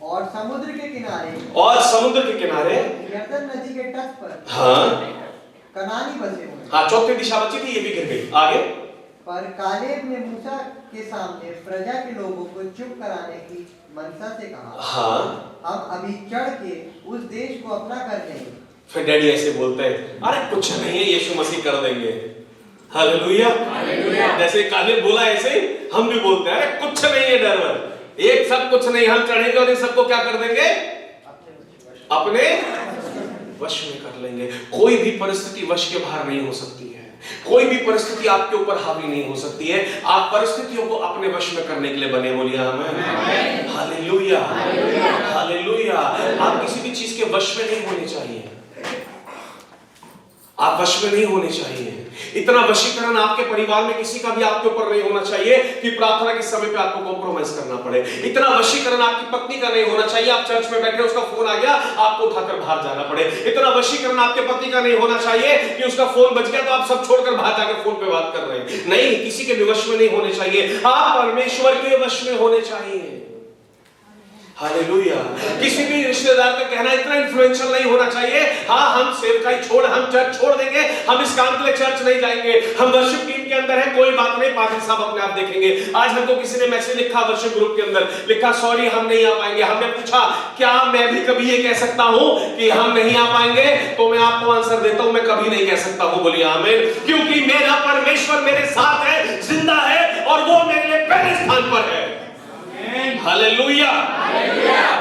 और समुद्र के किनारे यरदन नदी के तट पर, हाँ, कनानी बसे हुए, हाँ, चौथी दिशा बची थी, ये भी गिर गई। आगे, पर कालेब ने मूसा के सामने प्रजा के लोगों को चुप कराने की मनसा से कहा, हाँ, हम अभी चढ़ के उस देश को अपना कर लेंगे। फिर डैडी ऐसे बोलते हैं, अरे कुछ नहीं है, यीशु मसीह कर देंगे। हालेलुया, जैसे कालेब बोला ऐसे ही हम भी बोलते हैं, अरे कुछ नहीं है डर, एक सब कुछ नहीं, हम चढ़ेंगे और इन सबको क्या कर देंगे? अपने वश में कर लेंगे। कोई भी परिस्थिति वश के बाहर नहीं हो सकती है, कोई भी परिस्थिति आपके ऊपर हावी नहीं हो सकती है। आप परिस्थितियों को अपने वश में करने के लिए बने, बोलिए आमीन। Hallelujah, hallelujah. आप किसी भी चीज के वश में नहीं होने चाहिए, आप वश में नहीं होने चाहिए। इतना वशीकरण आपके परिवार में किसी का भी आपके ऊपर नहीं होना चाहिए कि प्रार्थना के समय पे आपको कॉम्प्रोमाइज करना पड़े। इतना वशीकरण आपकी पत्नी का नहीं होना चाहिए, आप चर्च में बैठे, उसका फोन आ गया, आपको उठाकर बाहर जाना पड़े। इतना वशीकरण आपके पति का नहीं होना चाहिए कि उसका फोन बज गया तो आप सब छोड़कर बाहर जाकर फोन पे बात कर रहे हैं। नहीं, किसी के भी वश में नहीं होने चाहिए, आप परमेश्वर के वश में होने चाहिए। हालेलुया। किसी भी रिश्तेदार का कहना इतना इन्फ्लुएंशियल नहीं होना चाहिए, हाँ हम सेवकाई छोड़, हम चर्च छोड़ देंगे, हम इस काम के लिए चर्च नहीं जाएंगे, हम वर्शिप टीम के अंदर है, कोई बात नहीं, पादरी साहब अपने आप देखेंगे। आज हमको किसी ने मैसेज लिखा वर्शिप ग्रुप के अंदर, लिखा सॉरी हम नहीं आ पाएंगे। हमने पूछा क्या मैं भी कभी ये कह सकता हूं कि हम नहीं आ पाएंगे? तो मैं आपको आंसर देता हूं, मैं कभी नहीं कह सकता हूं, बोलिए आमीन। क्योंकि मेरा परमेश्वर मेरे साथ है, जिंदा है और वो मेरे लिए पहले स्थान पर है। Hallelujah,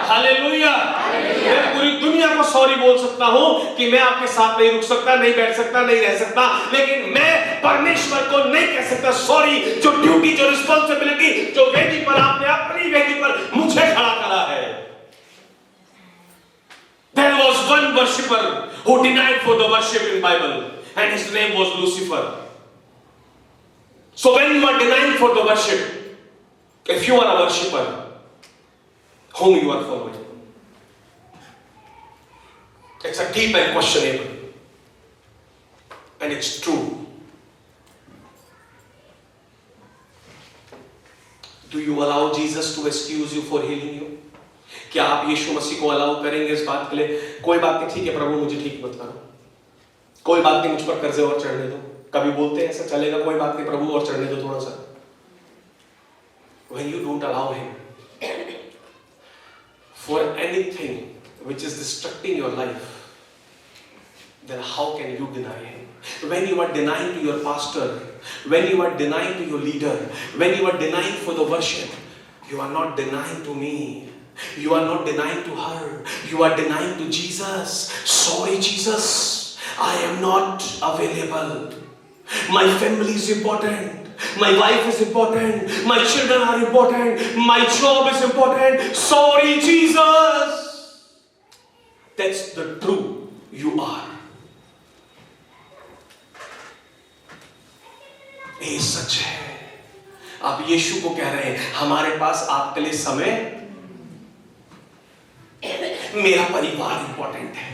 hallelujah. मैं पूरी दुनिया को सॉरी बोल सकता हूं कि मैं आपके साथ नहीं रुक सकता, नहीं बैठ सकता, नहीं रह सकता, लेकिन मैं परमेश्वर को नहीं कह सकता सॉरी। जो ड्यूटी, जो रिस्पॉन्सिबिलिटी, जो वेदी पर आपने अपनी वेदी पर मुझे खड़ा करा है। There was one worshipper who denied for the worship in Bible and his name was Lucifer. So when you are denying for the worship, if you are a worshipper, whom you are following? It's a deep and questionable, and it's true. Do you allow Jesus to excuse you for healing you? क्या आप यीशु मसीह को allow करेंगे इस बात के लिए? कोई बात नहीं, ठीक है प्रभु मुझे ठीक मत करो, कोई बात नहीं, मुझ पर कर्जे और चढ़ने दो। कभी बोलते हैं ऐसा, चलेगा कोई बात नहीं प्रभु और चढ़ने दो थोड़ा सा। When you don't allow him for anything which is destructing your life, then how can you deny him? When you are denying to your pastor, when you are denying to your leader, when you are denying for the worship, you are not denying to me, you are not denying to her, you are denying to Jesus. Sorry Jesus, I am not available. My family is important. My wife is important. My children are important. My job is important. Sorry Jesus. That's the true you are. ये सच है। आप यीशु को कह रहे हैं हमारे पास आपके लिए समय, मेरा परिवार इंपॉर्टेंट है,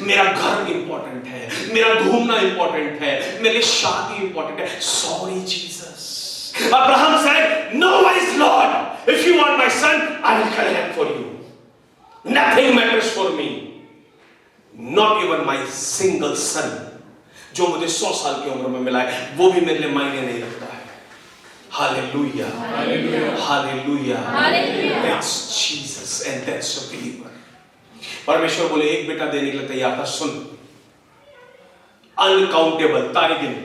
मेरा घर इंपॉर्टेंट है, मेरा घूमना इंपॉर्टेंट है, मेरे शादी इंपॉर्टेंट है। Sorry Jesus. Abraham said, no is Lord, if you want my son, I will kill him for you. Nothing matters for me, not even my single son, जो मुझे 100 साल की उम्र में मिला है, वो भी मेरे लिए मायने नहीं रखता है। Hallelujah, hallelujah, that's Jesus and that's a believer। परमेश्वर बोले एक बेटा देने के लिए तैयार था। सुन, अनकाउंटेबल तारे गिन,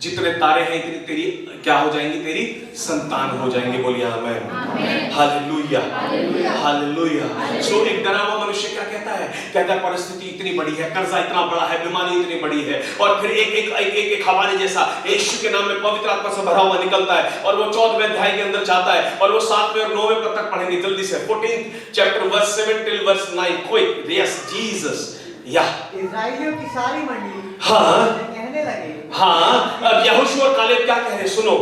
जितने तारे हैं इतनी तेरी क्या हो जाएंगी, तेरी संतान हो जाएंगे। बोलिए आमीन, हालेलुया, हालेलुया। सो एक डरा हुआ मनुष्य क्या कहता है? कहता है परिस्थिति इतनी बड़ी है, कर्जा इतना बड़ा है, बीमारी इतनी बड़ी है, और फिर एक हवारी जैसा यीशु के नाम में पवित्र आत्मा से भरा हुआ निकलता है, और वो 14वें अध्याय के अंदर जाता है, और वो 7वें और 9वें पद तक पढ़ेंगे जल्दी से। 14th chapter verse 7 till verse 9 quick। Yes Jesus। या इस्राएलियों की सारी मंडली हाँ कहने लगे, हाँ, अब यहोशू और कालेब क्या कह रहे? सुनो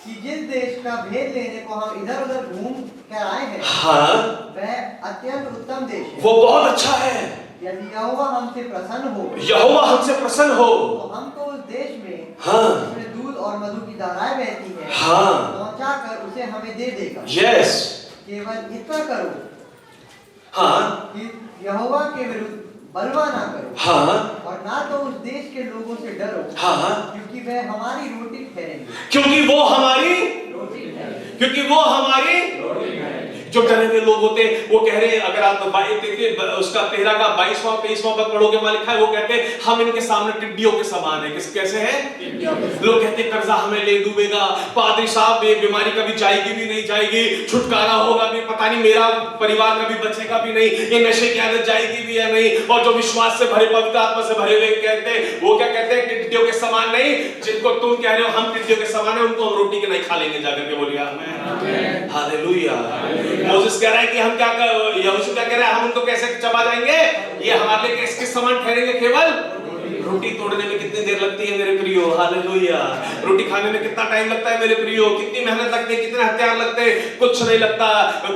कि जिस देश का भेद लेने को हम इधर उधर घूम कर आए हैं, हाँ, वह अत्यंत उत्तम देश है। वो बहुत अच्छा है। यदि यहोवा हमसे प्रसन्न हो, यहोवा हमसे प्रसन्न हो, तो हमको उस देश में हाँ, जिसमें दूध और मधु की धाराएं बहती है, हाँ, पहुंचा कर उसे हमें दे देगा। यस, केवल इतना करो हाँ, कि यहोवा के विरुद्ध बलवा ना करो, हाँ, और ना तो उस देश के लोगों से डरो, हाँ, क्योंकि वह हमारी रोटी ठहरेंगे। क्योंकि वो हमारी, क्योंकि वो हमारी, जो डरे हुए लोग होते हैं वो कह रहे हैं, अगर आप देखिए उसका 13 का 22वां 23वां पद पढ़ोगे वहां लिखा है, वो कहते हैं हम इनके सामने टिड्डियों के समान है। कैसे हैं? लोग कहते हैं कर्जा हमें ले डूबेगा, पादरी साहब ये बीमारी कभी जाएगी भी नहीं जाएगी, छुटकारा होगा भी पता नहीं, मेरा परिवार कभी बचेगा भी नहीं, ये नशे की आदत जाएगी भी या नहीं। और जो विश्वास से भरे, पवित्र आत्मा से भरे हुए कहते हैं, वो क्या कहते हैं? टिड्डियों के समान नहीं। जिनको तुम कह रहे हो हम टिड्डियों के समान है, उनको हम रोटी के नहीं खा लेंगे जाकर के। बोलिए आमीन, हालेलुया। मोसेस कह रहा है कि हम क्या कर, यहोशू क्या कह रहा है, हम उनको कैसे चबा जाएंगे? ये हमारे लिए किसके समान ठहरेंगे? केवल रोटी तोड़ने में कितनी देर लगती है मेरे प्रियो? हालेलुया। रोटी खाने में कितना टाइम लगता है मेरे प्रियो? कितनी मेहनत लगती है, कितने हथियार लगते हैं? कुछ नहीं लगता।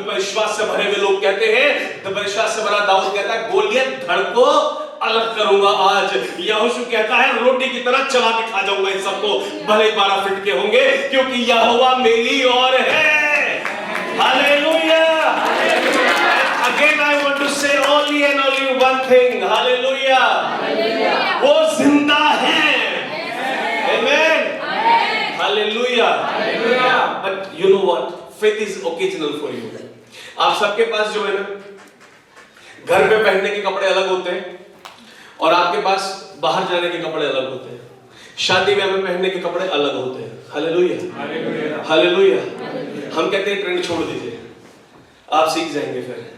विश्वास से भरे हुए लोग कहते हैं, तो विश्वास से भरा दाऊद कहता है गोलियत धड़ को अलग करूंगा आज। यहोशू कहता है रोटी की तरह चला के खा जाऊंगा इन सबको, भले 12 फीट के होंगे, क्योंकि यहोवा मेरी और है। Hallelujah. Again I want to say only and only one thing, hallelujah. वो जिंदा है। Amen. Hallelujah. But you know what? Faith is occasional for you. आप सबके पास जो है ना, घर पे पहनने के कपड़े अलग होते हैं, और आपके पास बाहर जाने के कपड़े अलग होते हैं, शादी ब्याह में पहनने के कपड़े अलग होते हैं। Hallelujah, hallelujah. हम कहते हैं ट्रेंड छोड़ दीजिए, आप सीख जाएंगे। फिर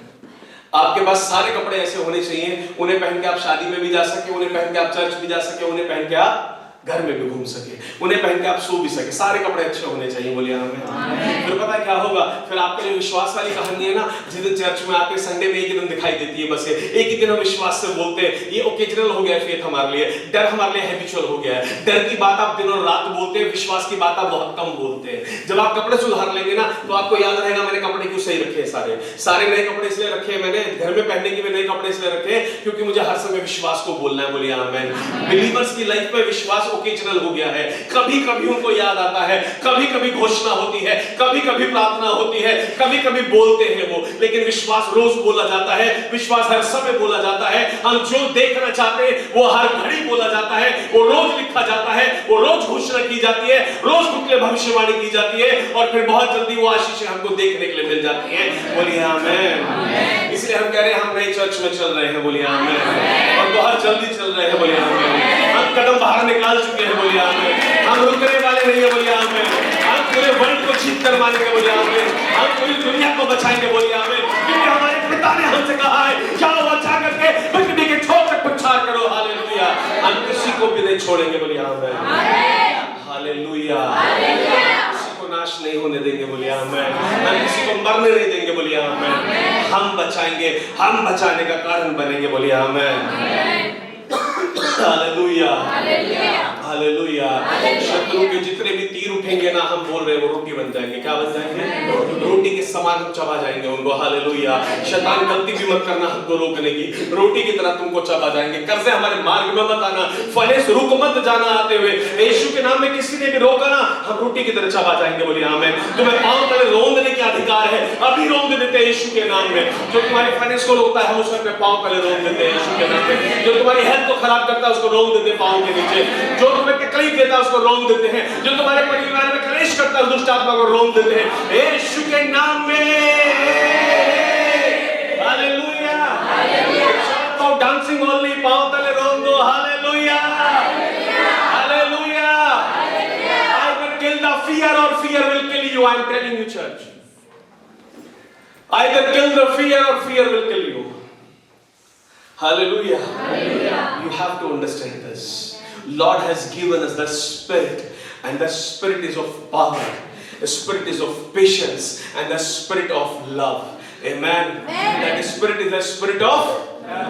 आपके पास सारे कपड़े ऐसे होने चाहिए, उन्हें पहन के आप शादी में भी जा सके, उन्हें पहन के आप चर्च भी जा सके, उन्हें पहन के आप घर में भी घूम सके, उन्हें पहन के आप सो भी सके। सारे कपड़े अच्छे होने चाहिए। बोलिए आमीन। फिर पता है क्या होगा? फिर आपके जो विश्वास वाली कहानी है ना, जिस दिन चर्च में आपके संडे में एक ही दिन दिखाई देती है, बस एक ही दिन हम विश्वास से बोलते हैं, ये ओकेजनल हो गया फेथ हमारे लिए। डर हमारे लिए हैबिचुअल हो गया है। डर की बात आप दिन और रात बोलते हैं, विश्वास की बात आप बहुत कम बोलते हैं। जब आप कपड़े सुधार लेंगे ना, तो आपको याद रहेगा मैंने कपड़े क्यों सही रखे हैं। सारे नए कपड़े इसलिए रखे हैं मैंने, घर में पहनने के भी नए कपड़े इसलिए रखे हैं क्योंकि मुझे हर समय विश्वास को बोलना है। बोलिए आमीन। बिलीवर्स की लाइफ में विश्वास ओकेजनल हो गया है। कभी कभी उनको याद आता है, कभी कभी घोषणा होती है, कभी कभी प्रार्थना होती है, कभी कभी बोलते हैं वो, लेकिन विश्वास रोज बोला जाता है, विश्वास हर समय बोला जाता है। हम जो देखना चाहते हैं वो हर घड़ी बोला जाता है, वो रोज लिखा जाता है, वो रोज घोषणा की जाती है, रोज खुद के लिए भविष्यवाणी की जाती है, और फिर बहुत जल्दी वो आशीषें हमको देखने के लिए मिल जाती हैं। बोलिए आमीन। इसलिए हम कह रहे हैं हम नई चर्च में चल रहे हैं, बोलिए आमीन, और बहुत जल्दी चल रहे हैं, बोलिए आमीन। हम कदम बाहर निकाल चुके हैं, बोलिए आमीन। हम रुकने वाले नहीं है, बोलिए आमीन। हम पूरे वर्ल्ड को जीत कर मानेंगे, बोलिए आमीन। हम पूरी दुनिया को बचाएंगे, बोलिए आमीन, क्योंकि हमारे पिता ने हमसे कहा है जाओ और जा करके पृथ्वी के छोर तक प्रचार करो। हालेलुया। हम किसी को भी नहीं छोड़ेंगे, बोलिए आमीन। हालेलुया। किसी को नाश नहीं होने देंगे, बोलिए आमीन। हम किसी को मरने नहीं देंगे, बोलिए आमीन। हम बचाएंगे, हम बचाने का कारण बनेंगे, बोलिए आमीन। Hallelujah, hallelujah. शत्रु के जितने भी तीर उठेंगे ना, हम बोल रहे हैं वो रोटी बन जाएंगे। क्या बन जाएंगे? रोटी के समान हम चबा जाएंगे उनको। हालेलुया। शैतान गलती भी मत करना हमको रोकने की, रोटी की तरह तुमको चबा जाएंगे। कर्जे हमारे मार्ग में मत आना, फलेस रुक मत जाना आते हुए। यीशु के नाम में किसी ने भी रोका ना, हम रोटी की तरह चबा जाएंगे, बोलिए आमीन। तुम्हें पांव तले रोंदने के अधिकार है, अभी रोंद देते हैं यीशु के नाम में। जो तुम्हारे फाइनेंस को रोकता है हम उस पर पांव तले रोंद देते हैं यीशु के नाम में। जो तुम्हारी हेल्थ को खराब करता है उसको रोंद देते हैं पांव के नीचे। जो तुम्हें तकलीफ देता है उसको रोंद देते हैं। जो तुम्हारे परिवार में कलेश करता है दुष्ट आत्मा को रोंद देते हैं यीशु के नाम में। Hallelujah, hallelujah. डांसिंग ओनली, पांव तले रोंद दो। Hallelujah, hallelujah. I will kill the fear or fear will kill you. I am telling you, church. Either kill the fear or fear will kill you. Hallelujah. Hallelujah. You have to understand this. Lord has given us the Spirit, and the Spirit is of power. The Spirit is of patience, and the Spirit of love. Amen. That Spirit is the Spirit of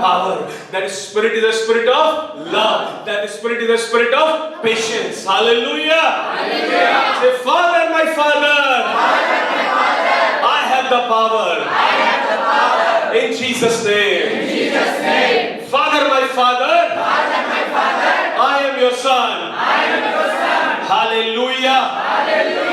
power. That Spirit is the Spirit of love. That Spirit is the Spirit of patience. Hallelujah. Hallelujah. Say, Father, my Father, Father, my Father, I have the power. I have the power. In Jesus' name. In Jesus' name. Father, my Father, Father, my Father, I am your son. I am your son. Hallelujah. Hallelujah.